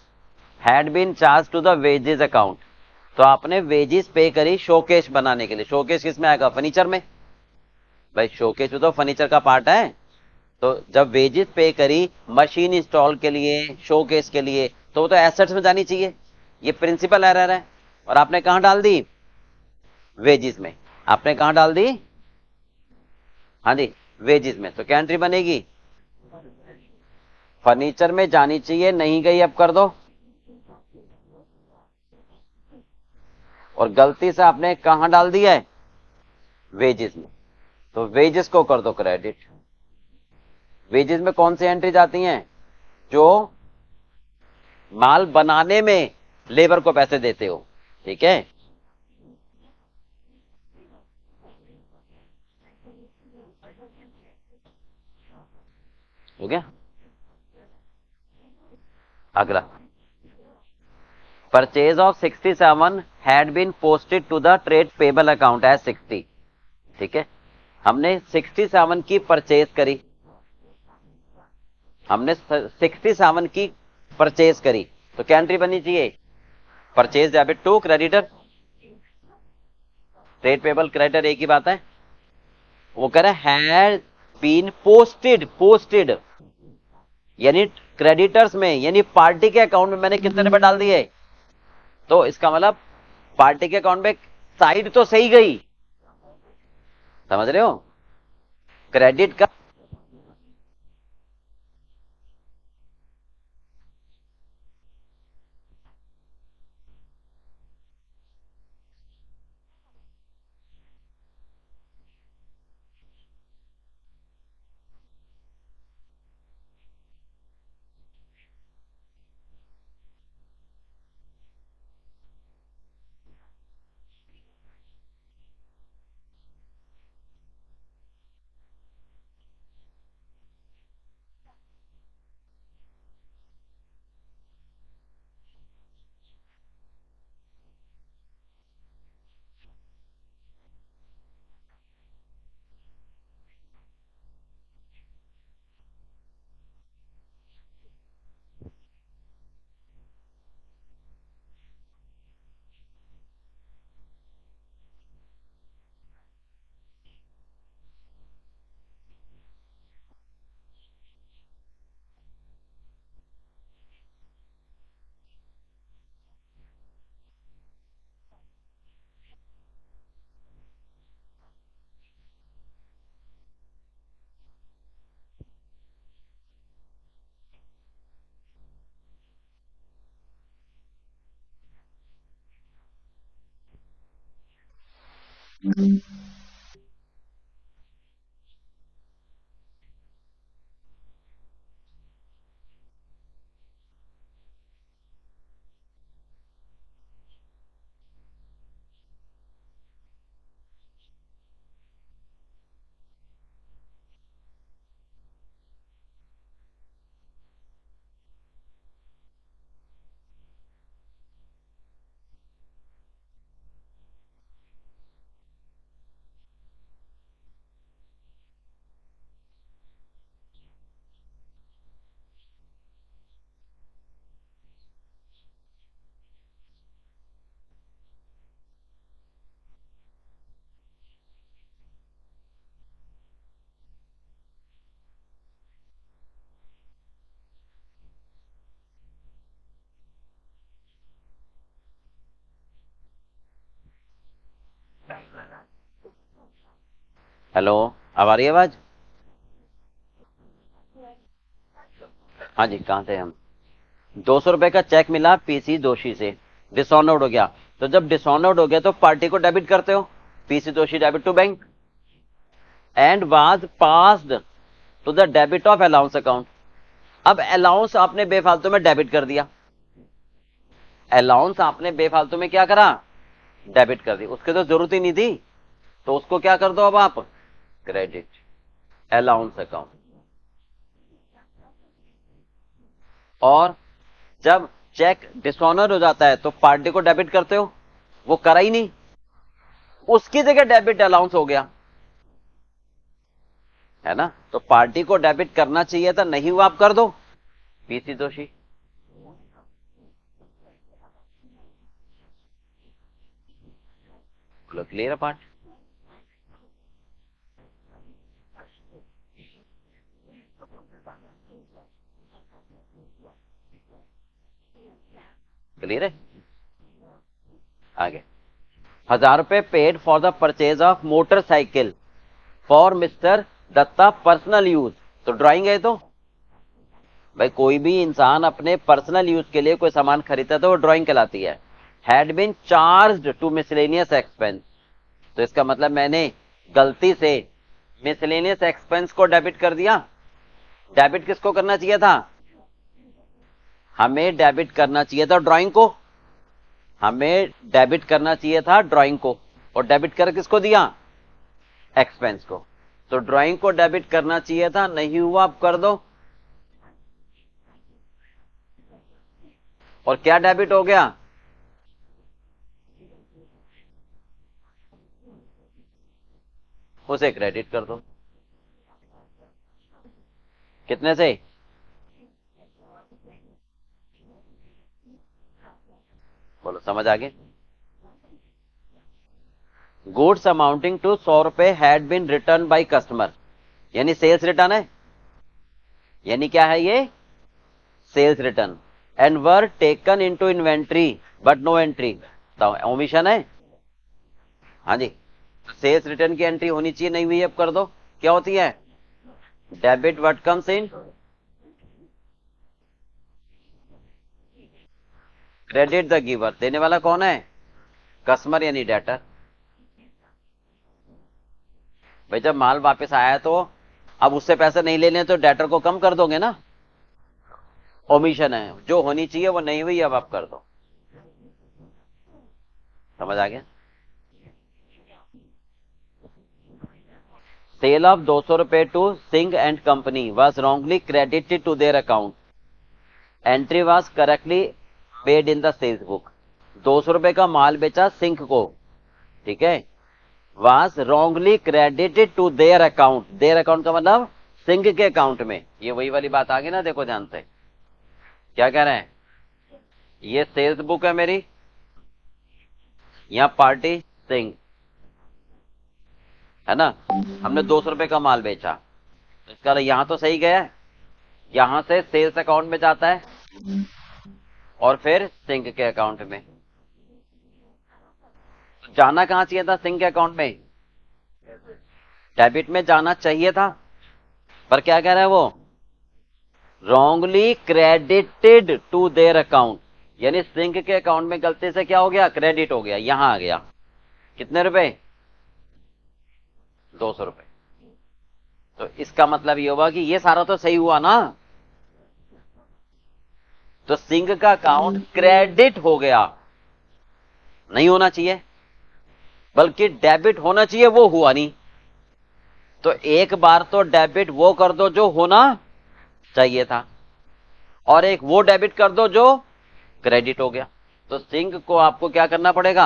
had been charge to the wages account. तो आपने वेजेस पे करी शोकेस बनाने के लिए। शोकेस किसमें आएगा, फर्नीचर में। भाई शोकेस तो फर्नीचर का पार्ट है। तो जब वेजेस पे करी मशीन इंस्टॉल के लिए, शोकेस के लिए, तो वो तो एसेट्स में जानी चाहिए। ये प्रिंसिपल एरर है। और आपने कहां डाल दी, वेजेस में। आपने कहां डाल दी, हाँ जी, वेजेस में। तो क्या एंट्री बनेगी, फर्नीचर में जानी चाहिए, नहीं गई, अब कर दो। और गलती से आपने कहां डाल दिया है, वेजेस में। तो वेजेस को कर दो क्रेडिट। वेजेस में कौन सी एंट्री जाती हैं, जो माल बनाने में लेबर को पैसे देते हो। ठीक है, हो गया। अगला, purchase of 67 had been posted to the trade payable account as 60। ठीक है, हमने 67 की परचेज करी, हमने 67 की परचेज करी। तो क्या एंट्री बननी चाहिए, purchase debit to creditor. Trade payable creditor एक ही बात है। वो कह रहा है हैड बीन पोस्टेड, पोस्टेड यानी क्रेडिटर्स में, यानी पार्टी के अकाउंट में मैंने कितने रुपए डाल दिए। तो इसका मतलब पार्टी के अकाउंट में साइड तो सही गई, समझ रहे हो, क्रेडिट का। हेलो, अब आ रही है आवाज? हाँ जी, कहाँ थे हम? 200 रुपए का चेक मिला पीसी जोशी से, डिसऑनर्ड हो गया। तो जब डिसऑनर्ड हो गया तो पार्टी को डेबिट करते हो, PC Joshi debit to bank and was passed to the debit of allowance account. अब अलाउंस आपने बेफालतू में डेबिट कर दिया, अलाउंस आपने बेफालतू में क्या करा, डेबिट कर दी, उसकी तो जरूरत ही नहीं थी, तो उसको क्या कर दो अब आप, क्रेडिट अलाउंस अकाउंट। और जब चेक डिसऑनर हो जाता है तो पार्टी को डेबिट करते हो, वो करा ही नहीं, उसकी जगह डेबिट अलाउंस हो गया, है ना। तो पार्टी को डेबिट करना चाहिए था, नहीं हुआ, आप कर दो पीसी जोशी। क्लियर है पार्ट? क्लियर है? आगे, 1000 रुपए paid for the purchase of motorcycle for mister Datta personal use. तो ड्राइंग है, तो भाई कोई भी इंसान अपने पर्सनल यूज के लिए कोई सामान खरीदता है तो वो ड्राइंग कहलाती है। Had been charged to miscellaneous expense, तो इसका मतलब मैंने गलती से मिसलेनियस एक्सपेंस को डेबिट कर दिया। डेबिट किसको करना चाहिए था, हमें डेबिट करना चाहिए था ड्राइंग को, हमें डेबिट करना चाहिए था ड्राइंग को, और डेबिट कर किसको दिया, एक्सपेंस को। तो ड्राइंग को डेबिट करना चाहिए था, नहीं हुआ, आप कर दो। और क्या डेबिट हो गया, उसे क्रेडिट कर दो। कितने से, बोलो, समझ आ गए? गुड्स अमाउंटिंग टू 100 रुपए had been return by customer, यानी सेल्स रिटर्न है, यानी क्या है ये, sales return, and were taken into inventory but no entry, omission है। हाँ जी, सेल्स रिटर्न की एंट्री होनी चाहिए, नहीं हुई, अब कर दो। क्या होती है, debit what comes in, credit the giver, देने वाला कौन है, कस्टमर यानी डेटर। भाई जब माल वापस आया तो अब उससे पैसे नहीं लेने, तो डेटर को कम कर दोगे ना, ओमिशन है, जो होनी चाहिए वो नहीं हुई, अब आप कर दो। समझ आ गया? सेल ऑफ 200 रुपए to Singh and company was wrongly credited to their account, entry was correctly paid in the sales book. 200 रुपए का माल बेचा सिंह को, ठीक है, was wrongly credited to their account, their account का मतलब सिंह के अकाउंट में। ये वही वाली बात आ गई ना, देखो ध्यान से, क्या कह रहे हैं, ये सेल्स बुक है मेरी, यहां पार्टी सिंह है ना, हमने 200 रुपए का माल बेचा, तो इसका यहां तो सही गया है, यहां से सेल्स अकाउंट में जाता है और फिर सिंह के अकाउंट में। तो जाना कहां चाहिए था, सिंह के अकाउंट में, डेबिट में जाना चाहिए था, पर क्या कह रहा है वो, wrongly credited to their account, यानी सिंह के अकाउंट में गलती से क्या हो गया, क्रेडिट हो गया, यहां आ गया। कितने रुपए, 200 रुपए। तो इसका मतलब ये होगा कि ये सारा तो सही हुआ ना, तो सिंह का अकाउंट क्रेडिट हो गया, नहीं होना चाहिए, बल्कि डेबिट होना चाहिए, वो हुआ नहीं। तो एक बार तो डेबिट वो कर दो जो होना चाहिए था, और एक वो डेबिट कर दो जो क्रेडिट हो गया। तो सिंह को आपको क्या करना पड़ेगा,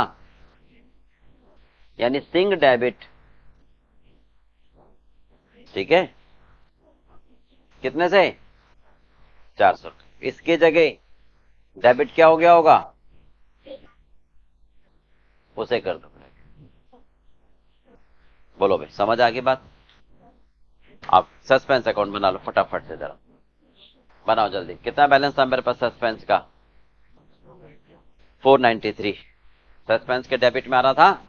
यानी सिंह डेबिट, ठीक है, कितने से, 400। इसके जगह डेबिट क्या हो गया होगा, उसे कर दो। बोलो भाई, समझ आ गई बात? आप सस्पेंस अकाउंट बना लो फटाफट से, जरा बनाओ जल्दी। कितना बैलेंस था मेरे पास सस्पेंस का, 493। सस्पेंस के डेबिट में आ रहा था,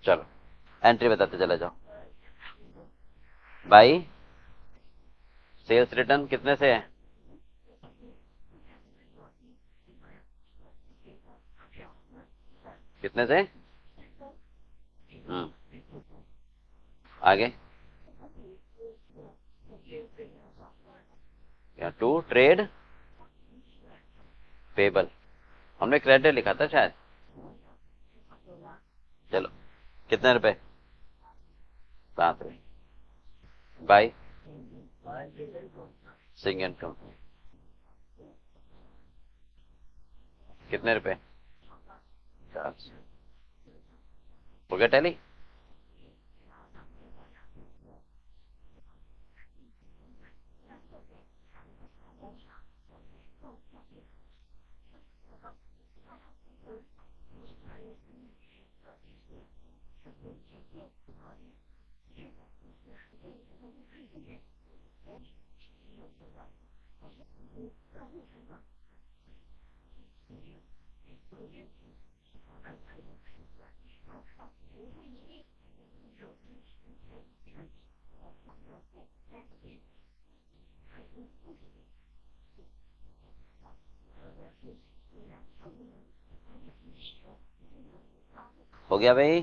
चलो एंट्री बताते चले जाओ भाई। सेल्स रिटर्न कितने से है, कितने से, आगे या टू ट्रेड पेबल, हमने क्रेडिट लिखा था शायद। चलो कितने रुपए, 7 रुपए बाई सिंह इनकम, कितने रुपए, 400। हो गया टैली। हो गया भाई,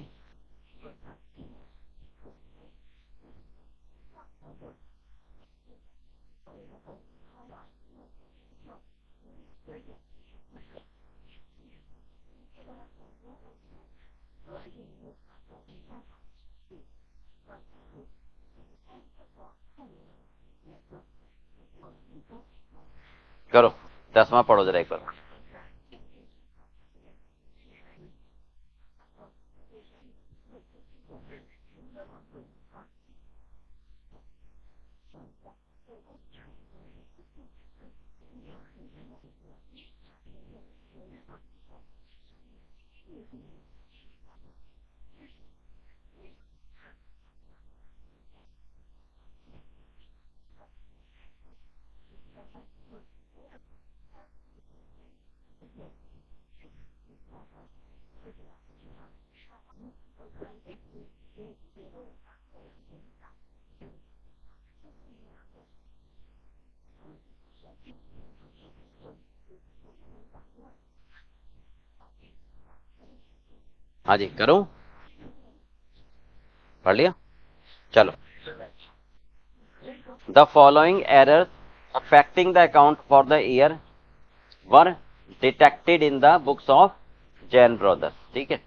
करो 10वां पढ़ो जरा एक बार। हाँ जी करूं, पढ़ लिया, चलो। The following error affecting the account for the year were detected in the books of Jain brothers, ठीक है।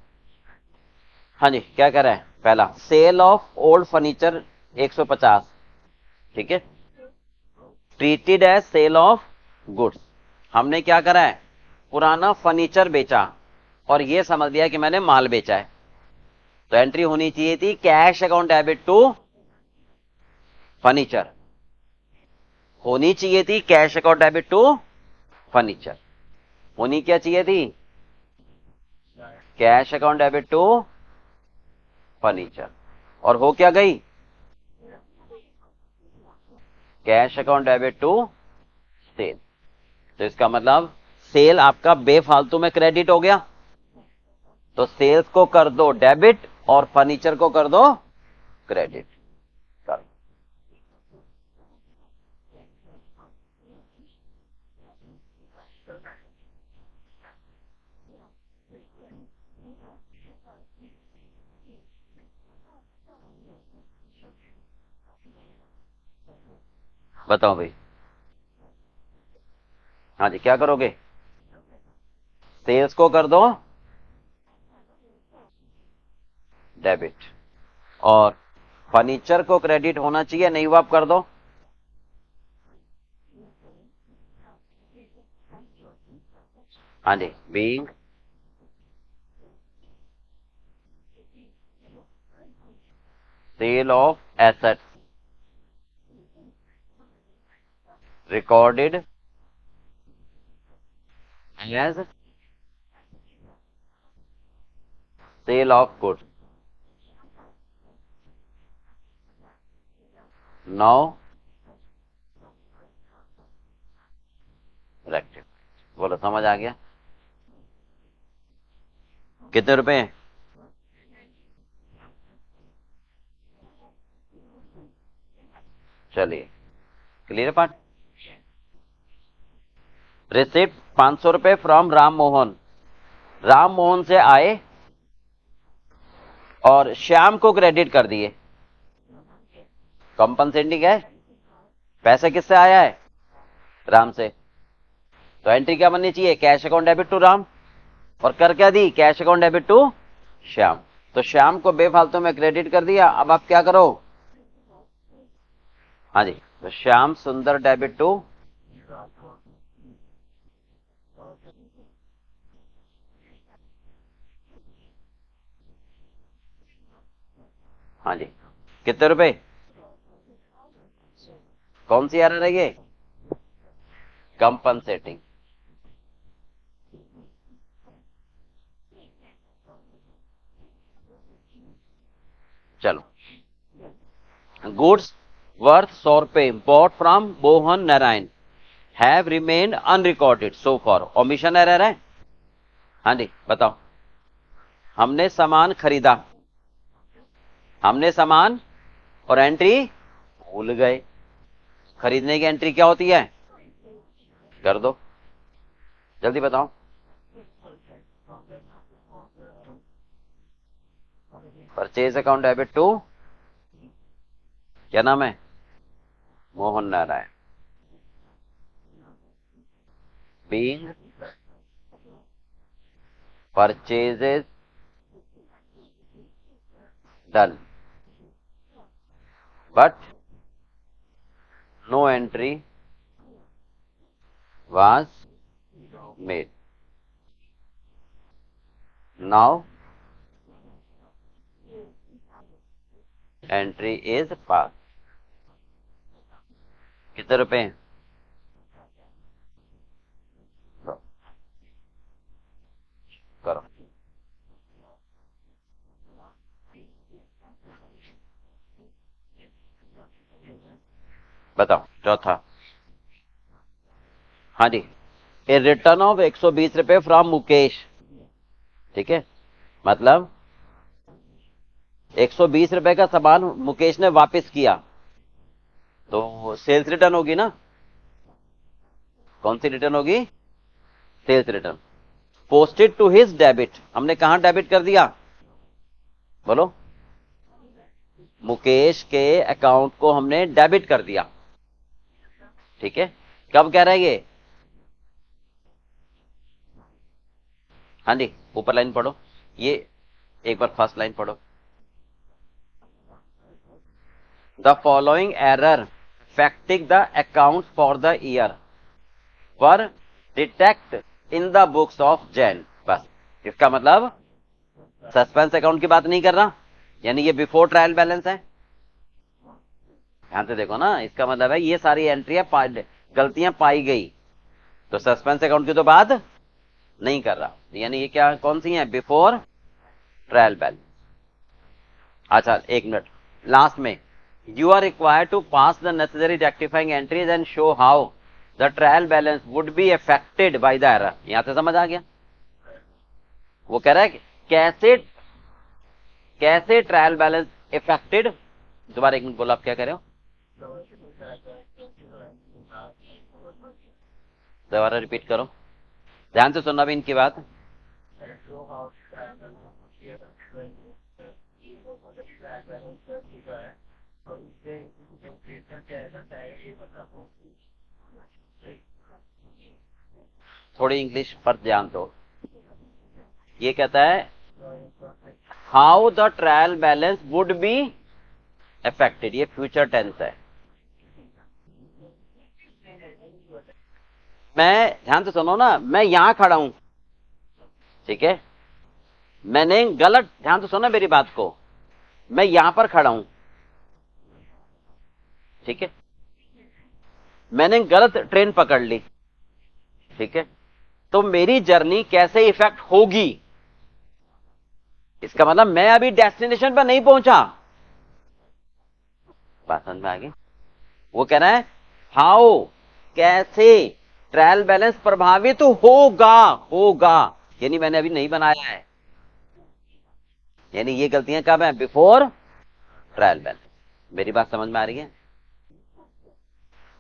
हाँ जी, क्या कह रहा है, पहला सेल ऑफ ओल्ड फर्नीचर 150, ठीक है, treated as sale of goods. हमने क्या करा है, पुराना फर्नीचर बेचा और ये समझ लिया कि मैंने माल बेचा है। तो एंट्री होनी चाहिए थी cash account debit to furniture, होनी चाहिए थी cash account debit to furniture, होनी क्या चाहिए थी, cash account debit to furniture, और हो क्या गई, cash account debit to sale. तो इसका मतलब सेल आपका बेफालतू में क्रेडिट हो गया, तो सेल्स को कर दो डेबिट और फर्नीचर को कर दो क्रेडिट, कर बताओ भाई। हाँ जी, क्या करोगे? सेल्स को कर दो डेबिट, और फर्नीचर को क्रेडिट होना चाहिए, नहीं वो आप कर दो। हाँ जी, being sale of asset recorded as sale of good. Now रेक्टिव। बोलो, समझ आ गया? कितने रुपए हैं? चलिए, क्लियर पार्ट। रिसिप्ट 500 रुपए फ्रॉम राम मोहन। राम मोहन से आए और श्याम को क्रेडिट कर दिए। कंपनसेटिंग है। पैसे किससे आया है? राम से। तो एंट्री क्या बननी चाहिए? Cash account debit to Ram. और कर क्या दी? Cash account debit to Shyam. तो श्याम को बेफालतू में क्रेडिट कर दिया। अब आप क्या करो? हाँ जी, तो श्याम सुंदर डेबिट टू, हाँ जी, कितने रुपए? कौन सी एरर है ये? कंपनसेटिंग। चलो, गुड्स वर्थ 100 रुपए bought from Mohan Narayan have remained unrecorded so for. Omission error है। हाँ जी, बताओ। हमने सामान खरीदा, हमने सामान, और एंट्री भूल गए। खरीदने की एंट्री क्या होती है? कर दो, जल्दी बताओ। परचेज अकाउंट डेबिट टू, क्या नाम है? Mohan Narayan. Being purchases done but no entry was made. Now entry is passed. कितने रुपए हैं? करो। बताओ चौथा। हाँ जी, ए रिटर्न ऑफ 120 रुपए फ्रॉम मुकेश। ठीक है, मतलब 120 रुपए का सामान मुकेश ने वापस किया, तो सेल्स रिटर्न होगी ना? कौन सी रिटर्न होगी? Sales return. Posted to his debit, हमने कहां डेबिट कर दिया? बोलो। मुकेश के अकाउंट को हमने डेबिट कर दिया। ठीक है, कब कह रहा है ये? हाँ जी, ऊपर लाइन पढ़ो, ये एक बार फर्स्ट लाइन पढ़ो। The following error affecting the accounts for the year were detected in the books of Jain। बस, इसका मतलब सस्पेंस अकाउंट की बात नहीं कर रहा, यानी ये बिफोर ट्रायल बैलेंस है। ध्यान से देखो ना, इसका मतलब है ये सारी एंट्रियां गलतियां पाई गई, तो सस्पेंस अकाउंट की तो बात नहीं कर रहा, यानी ये क्या, कौन सी है? Before trial balance. अच्छा, एक मिनट, लास्ट में you are required to pass the necessary rectifying entries and show how the trial balance would be affected by the error। यहां से समझ आ गया? वो कह रहा है कि कैसे, कैसे ट्रायल बैलेंस इफेक्टेड। दोबारा एक मिनट बोलो, आप क्या कह रहे हो? दोबारा रिपीट करो, ध्यान से सुनना भी इनकी बात। थोड़ी इंग्लिश पर ध्यान दो। ये कहता है how the trial balance would be affected, ये फ्यूचर टेंस है। मैं ध्यान से सुनो ना, मैं यहां खड़ा हूं, ठीक है, मैंने गलत, ध्यान से सुनो मेरी बात को, मैं यहां पर खड़ा हूं, ठीक है, मैंने गलत ट्रेन पकड़ ली, ठीक है, तो मेरी जर्नी कैसे इफेक्ट होगी, इसका मतलब मैं अभी डेस्टिनेशन पर नहीं पहुंचा। बात समझ में आ गई? वो कह रहा है हाउ, कैसे ट्रायल बैलेंस प्रभावित होगा, होगा, यानी मैंने अभी नहीं बनाया है, यानी ये गलतियां कब है, बिफोर ट्रायल बैलेंस। मेरी बात समझ में आ रही है?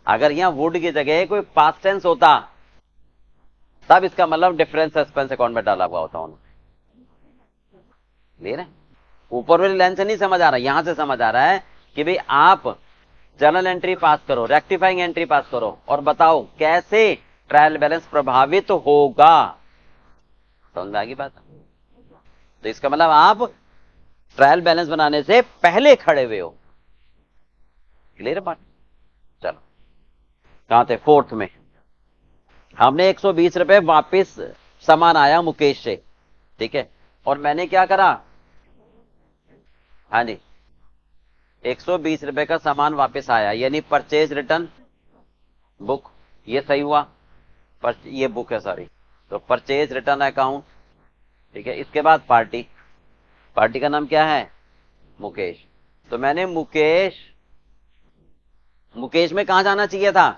अगर यहां वुड की जगह कोई पास्ट टेंस होता, तब इसका मतलब डिफरेंस सस्पेंस अकाउंट में डाला हुआ होता उन्होंने। क्लियर है? ऊपर वाली लाइन से नहीं समझ आ रहा, यहां से समझ आ रहा है कि भाई आप जर्नल एंट्री पास करो, रेक्टिफाइंग एंट्री पास करो और बताओ कैसे ट्रायल बैलेंस प्रभावित होगा। समझ आ गई बात? तो इसका मतलब आप ट्रायल बैलेंस बनाने से पहले खड़े हुए हो। क्लियर है बात? चलो, कहां थे? फोर्थ में हमने 120 रुपए वापिस सामान आया मुकेश से, ठीक है, और मैंने क्या करा, हाँ जी, 120 रुपए का सामान वापस आया, यानी परचेज रिटर्न बुक, ये सही हुआ, पर ये बुक है सॉरी, तो परचेज रिटर्न अकाउंट, ठीक है, इसके बाद पार्टी, पार्टी का नाम क्या है, मुकेश, तो मैंने मुकेश, मुकेश में कहां जाना चाहिए था,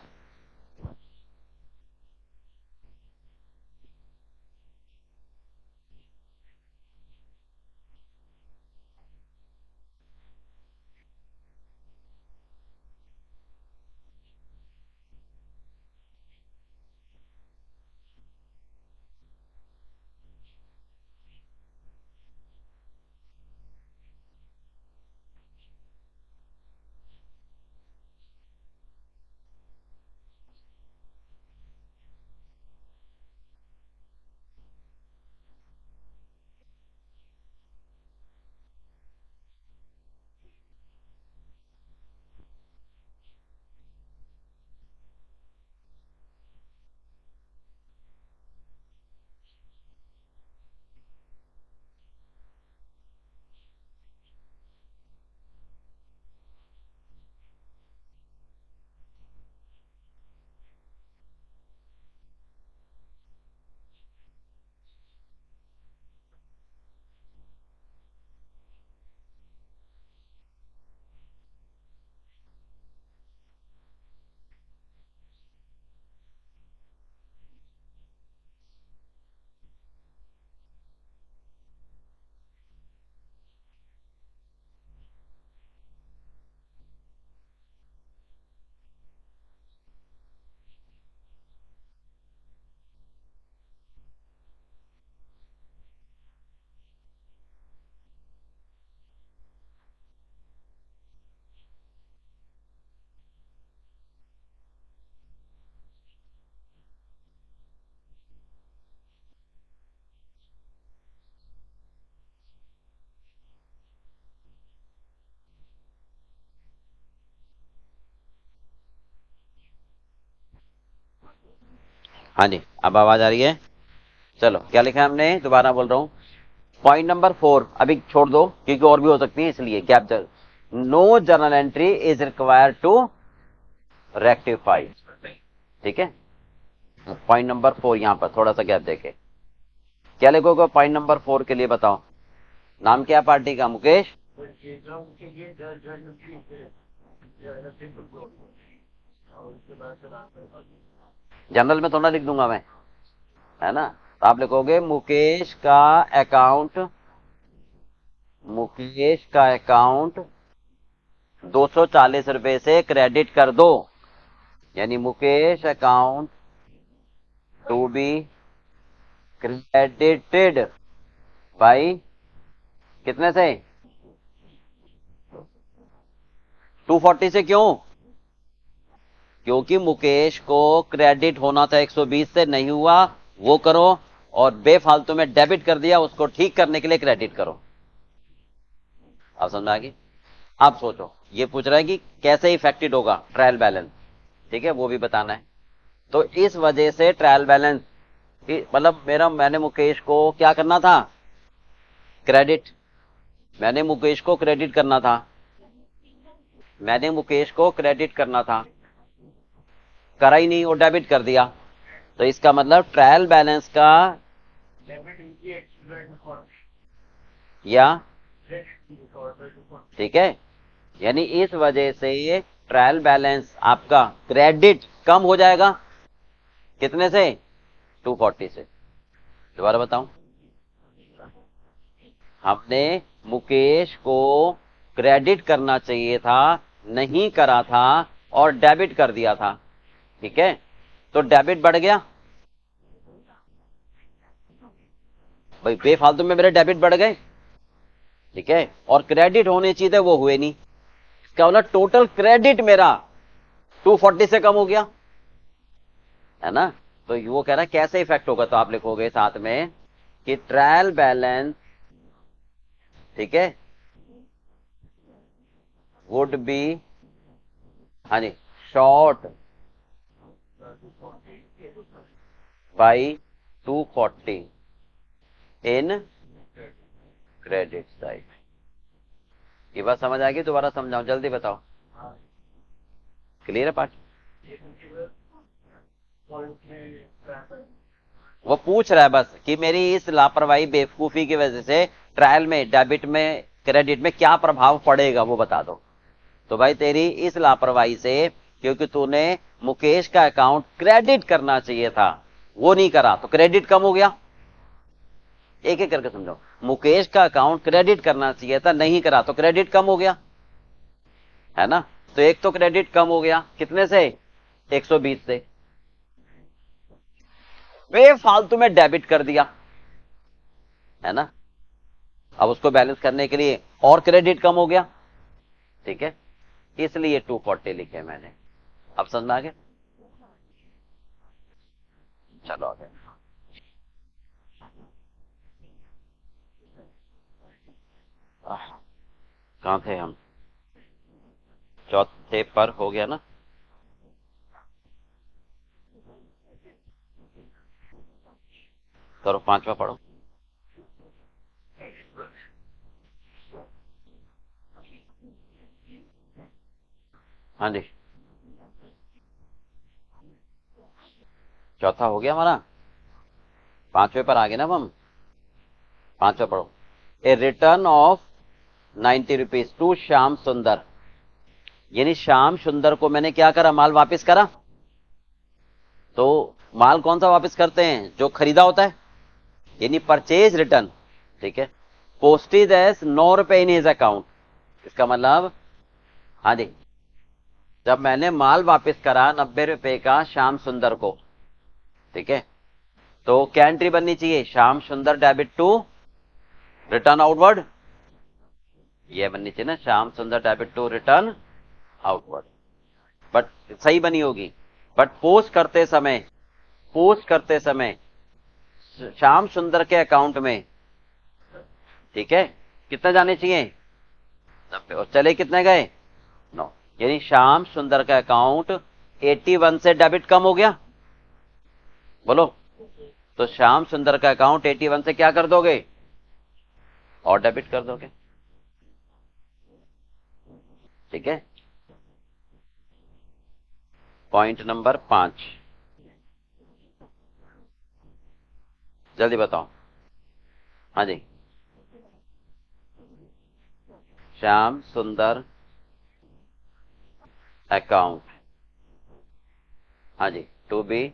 हाँ जी, अब आवाज आ रही है? चलो, क्या लिखा है हमने, दोबारा बोल रहा हूं, पॉइंट नंबर 4 अभी छोड़ दो क्योंकि और भी हो सकती है, इसलिए gap, no journal entry is required to rectify, ठीक है, पॉइंट नंबर 4 यहां पर थोड़ा सा गैप देके क्या लिखोगे पॉइंट नंबर 4 के लिए, बताओ, नाम क्या है पार्टी का, मुकेश, जनरल में थोड़ा लिख दूंगा मैं, है ना, तो आप लिखोगे मुकेश का अकाउंट, मुकेश का अकाउंट 240 रुपए से क्रेडिट कर दो, यानी Mukesh account to be credited by कितने से, 240 से क्यों? क्योंकि मुकेश को क्रेडिट होना था 120 से, नहीं हुआ, वो करो, और बेफालतू में डेबिट कर दिया, उसको ठीक करने के लिए क्रेडिट करो। आप समझ आ गई? आप सोचो, ये पूछ रहा है कि कैसे इफेक्टेड होगा ट्रायल बैलेंस, ठीक है, वो भी बताना है। तो इस वजह से ट्रायल बैलेंस मतलब मैंने मुकेश को क्या करना था? क्रेडिट। मैंने मुकेश को क्रेडिट करना था, मैंने मुकेश को क्रेडिट करना था, करा ही नहीं, वो डेबिट कर दिया। तो इसका मतलब ट्रायल बैलेंस का या, ठीक है, यानी इस वजह से ये ट्रायल बैलेंस आपका क्रेडिट कम हो जाएगा। कितने से? 240 से। दोबारा बताऊं, हमने मुकेश को क्रेडिट करना चाहिए था, नहीं करा था, और डेबिट कर दिया था, ठीक है, तो डेबिट बढ़ गया भाई, बेफालतू में मेरे डेबिट बढ़ गए, ठीक है, और क्रेडिट होने चाहिए थे, वो हुए नहीं। इसका मतलब टोटल क्रेडिट मेरा 240 से कम हो गया, है ना? तो वो कह रहा है कैसे इफेक्ट होगा, तो आप लिखोगे साथ में कि ट्रायल बैलेंस, ठीक है, वुड बी, हाँ जी, short by 240 in credit side. ये बात समझ आ गई? दोबारा समझाऊं, जल्दी बताओ, क्लियर है पार्ट? वो पूछ रहा है बस कि मेरी इस लापरवाही बेवकूफी की वजह से ट्रायल में, डेबिट में, क्रेडिट में क्या प्रभाव पड़ेगा, वो बता दो। तो भाई तेरी इस लापरवाही से, क्योंकि तूने मुकेश का अकाउंट क्रेडिट करना चाहिए था, वो नहीं करा, तो क्रेडिट कम हो गया। एक एक करके समझो, मुकेश का अकाउंट क्रेडिट करना चाहिए था, नहीं करा, तो क्रेडिट कम हो गया, है ना? तो एक तो क्रेडिट कम हो गया, कितने से? 120 से। बेफालतू में डेबिट कर दिया, है ना? अब उसको बैलेंस करने के लिए और क्रेडिट कम हो गया, ठीक है, इसलिए 240 लिखे मैंने। अब समझ में आ गया? चलो आगे। कहां थे हम? चौथे पर हो गया ना? करो, पांचवा पढ़ो। हाँ जी, चौथा हो गया हमारा, पांचवे पर आ गए ना अब हम। पांचवा पढ़ो। A return of 90 rupees to Shyam Sundar, यानी श्याम सुंदर को मैंने क्या करा? माल वापस करा। तो माल कौन सा वापस करते हैं? जो खरीदा होता है, यानी परचेज रिटर्न, ठीक है। पोस्टेज एस 9 रुपए इन हिज अकाउंट, इसका मतलब, हाँ जी, जब मैंने माल वापस करा 90 रुपए का श्याम सुंदर को, ठीक है, तो क्या एंट्री बननी चाहिए? Shyam Sundar debit to return outward, ये बननी चाहिए ना, Shyam Sundar debit to return outward. But सही बनी होगी, बट पोस्ट करते समय श्याम सुंदर के अकाउंट में, ठीक है, कितने जाने चाहिए? 90, और चले कितने गए? 9, यानी श्याम सुंदर का अकाउंट 81 से डेबिट कम हो गया, बोलो। तो श्याम सुंदर का अकाउंट 81 से क्या कर दोगे? और डेबिट कर दोगे, ठीक है। पॉइंट नंबर 5, जल्दी बताओ। हाँ जी, श्याम सुंदर अकाउंट, हाँ जी, टू बी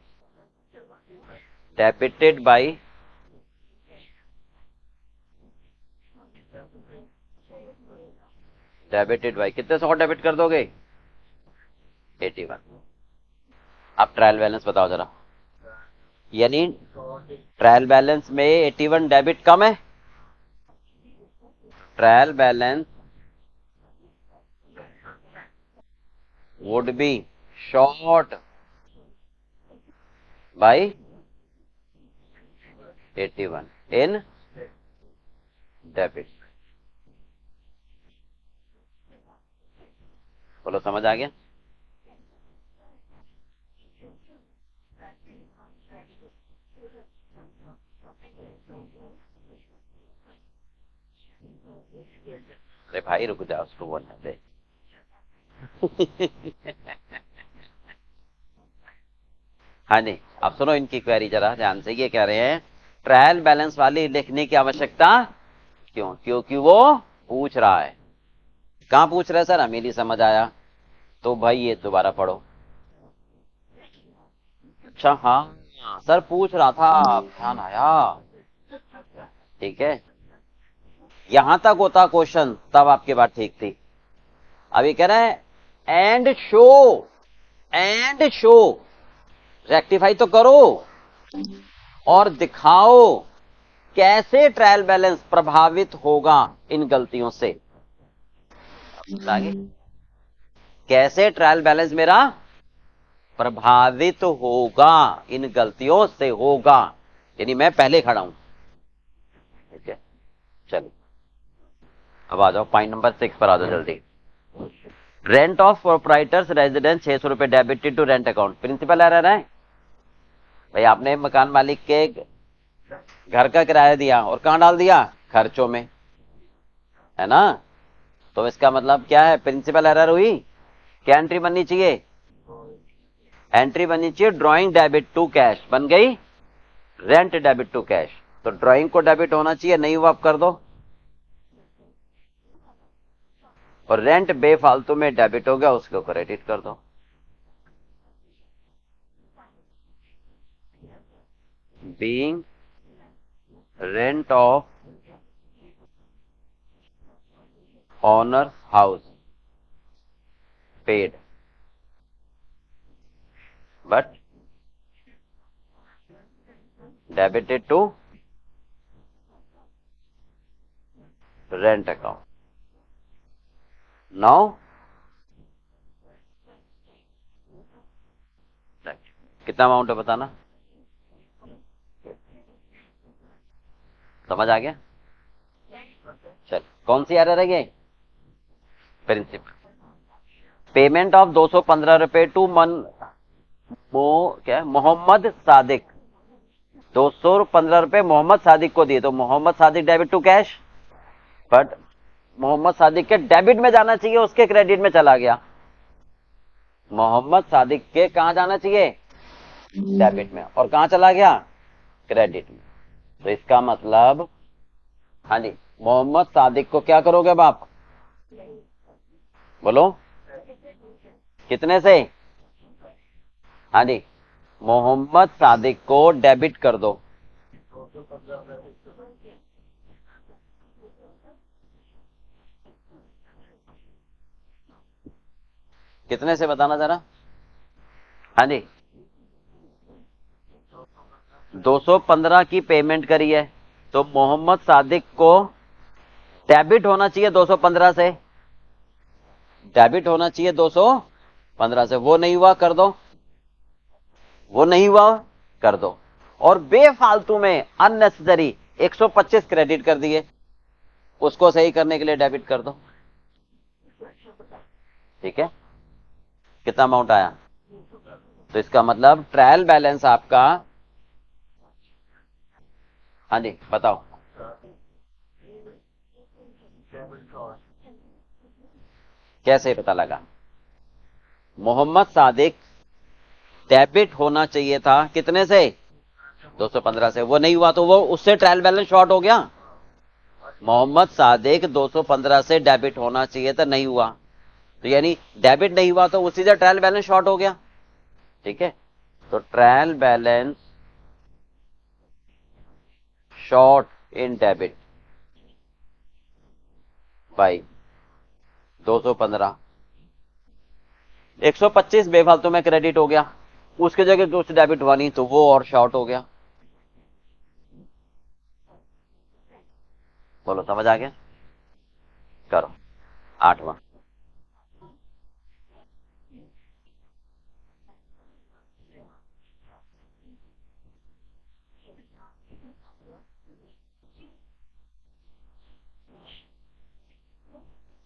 डेबिटेड बाई, कितने से और डेबिट कर दोगे? 81। अब ट्रायल बैलेंस बताओ जरा, यानी ट्रायल बैलेंस में 81 डेबिट कम है, trial balance would be short by 81 in debit. बोलो समझ आ गया? अरे भाई रुक जाओ, उसको बोलने दे। हाँ जी, अब सुनो इनकी क्वेरी जरा ध्यान से। ये कह रहे हैं ट्रायल बैलेंस वाली लिखने की आवश्यकता क्यों? क्योंकि वो पूछ रहा है। कहां पूछ रहा है सर? हमें नहीं समझ आया तो भाई ये दोबारा पढ़ो। अच्छा हाँ सर पूछ रहा था, ध्यान आया। ठीक है, यहां तक होता क्वेश्चन तब आपकी बात ठीक थी। अभी कह रहे हैं एंड शो रेक्टिफाई तो करो और दिखाओ कैसे ट्रायल बैलेंस प्रभावित होगा इन गलतियों से। आगे कैसे ट्रायल बैलेंस मेरा प्रभावित होगा, इन गलतियों से होगा, यानी मैं पहले खड़ा हूं। ठीक है, चलो अब आ जाओ पॉइंट नंबर 6 पर आ जाओ जल्दी। रेंट ऑफ प्रोप्राइटर्स रेजिडेंस 600 रुपए debited to rent account. Principal error है भाई, आपने मकान मालिक के घर का किराया दिया और कहां डाल दिया? खर्चों में, है ना? तो इसका मतलब क्या है? प्रिंसिपल एरर हुई। क्या एंट्री बननी चाहिए? एंट्री बननी चाहिए ड्राइंग डेबिट टू कैश, बन गई रेंट डेबिट टू कैश। तो ड्राइंग को डेबिट होना चाहिए, नहीं हुआ आप कर दो। और रेंट बेफालतू में डेबिट हो गया, उसको क्रेडिट कर दो। Being rent of owner house paid but debited to rent account. Now कितना अमाउंट है बताना। समझ आ गया? चल कौन सी एरर है ये? प्रिंसिपल। पेमेंट ऑफ 215 रुपए टू क्या मोहम्मद सादिक। 215 रुपए मोहम्मद सादिक को दिए, तो Mohammed Sadiq debit to cash, but Mohammed Sadiq के डेबिट में जाना चाहिए, उसके क्रेडिट में चला गया। मोहम्मद सादिक के कहां जाना चाहिए? डेबिट में, और कहां चला गया? क्रेडिट में। तो इसका मतलब, हाँ जी, मोहम्मद सादिक को क्या करोगे अब आप? बोलो कितने से? हाँ जी, मोहम्मद सादिक को डेबिट कर दो। कितने से बताना जरा। हाँ जी, 215 की पेमेंट करी है, तो मोहम्मद सादिक को डेबिट होना चाहिए 215 से, डेबिट होना चाहिए 215 से। वो नहीं हुआ, कर दो। वो नहीं हुआ, कर दो। और बेफालतू में अननेसेसरी 125 क्रेडिट कर दिए, उसको सही करने के लिए डेबिट कर दो। ठीक है, कितना अमाउंट आया? तो इसका मतलब ट्रायल बैलेंस आपका, हाँ जी बताओ। कैसे पता लगा? मोहम्मद सादिक डेबिट होना चाहिए था कितने से? 215 से। वो नहीं हुआ, तो वो उससे ट्रायल बैलेंस शॉर्ट हो गया। मोहम्मद सादिक 215 से डेबिट होना चाहिए था, नहीं हुआ, तो यानी डेबिट नहीं हुआ, तो उसी से ट्रायल बैलेंस शॉर्ट हो गया। ठीक है, तो trial balance short in debit by 215। 125 बेफालतू में क्रेडिट हो गया, उसकी जगह कुछ डेबिट हुआ नहीं, तो वो और शॉर्ट हो गया। बोलो समझ आ गया? करो 8वां।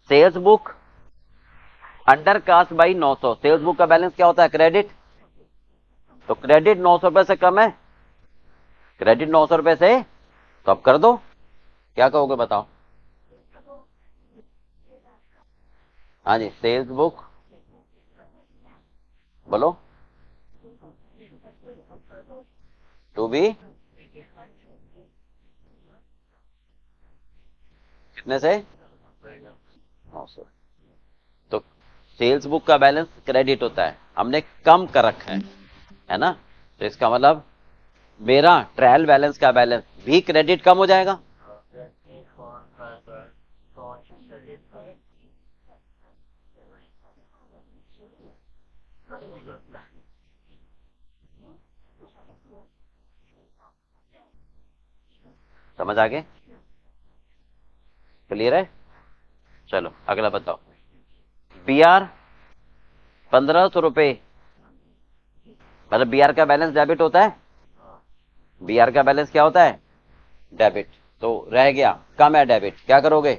Sales book under cast by 900, sales book का बैलेंस क्या होता है? क्रेडिट। तो क्रेडिट 900 रुपए से कम है, क्रेडिट 900 रुपए से, तो अब कर दो, क्या कहोगे बताओ? हाँ जी, सेल्स बुक बोलो, टू बी कितने से? 900। तो सेल्स बुक का बैलेंस क्रेडिट होता है, हमने कम कर रखा है ना? तो इसका मतलब मेरा ट्रायल बैलेंस का बैलेंस भी क्रेडिट कम हो जाएगा। समझ आ गए? क्लियर है? चलो अगला बताओ। बी आर 1500 रुपए, मतलब बी आर का बैलेंस डेबिट होता है, बी आर का बैलेंस क्या होता है? डेबिट। तो रह गया, कम है डेबिट, क्या करोगे?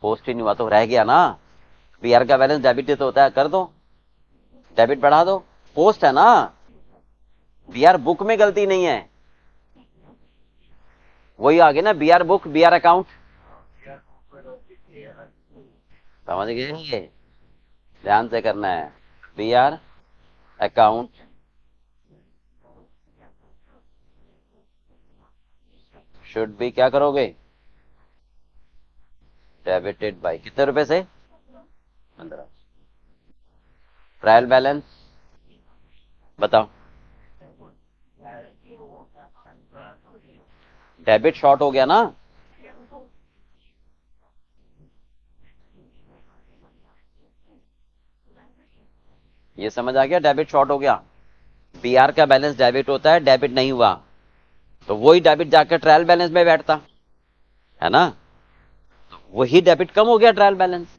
पोस्ट ही नहीं हुआ तो रह गया ना, बी आर का बैलेंस डेबिट ही तो होता है, कर दो, डेबिट बढ़ा दो, पोस्ट है ना, बी आर बुक में गलती नहीं है, वही आगे ना, B R book B R account, समझ गए? ध्यान से करना है, B R account should be, क्या करोगे? डेबिटेड बाई कितने रुपए से? 15। ट्रायल बैलेंस बताओ, डेबिट शॉर्ट हो गया ना, ये समझ आ गया? डेबिट शॉर्ट हो गया, बी आर का बैलेंस डेबिट होता है, डेबिट नहीं हुआ तो वही डेबिट जाकर ट्रायल बैलेंस में बैठता है ना, तो वही डेबिट कम हो गया ट्रायल बैलेंस।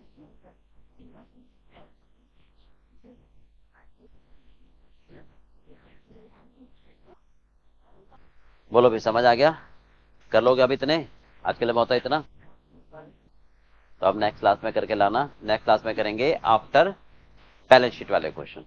बोलो भी, समझ आ गया? कर लोगे अब इतने? आज के लिए बहुत है इतना, तो अब नेक्स्ट क्लास में करके लाना, नेक्स्ट क्लास में करेंगे आफ्टर बैलेंस शीट वाले क्वेश्चन।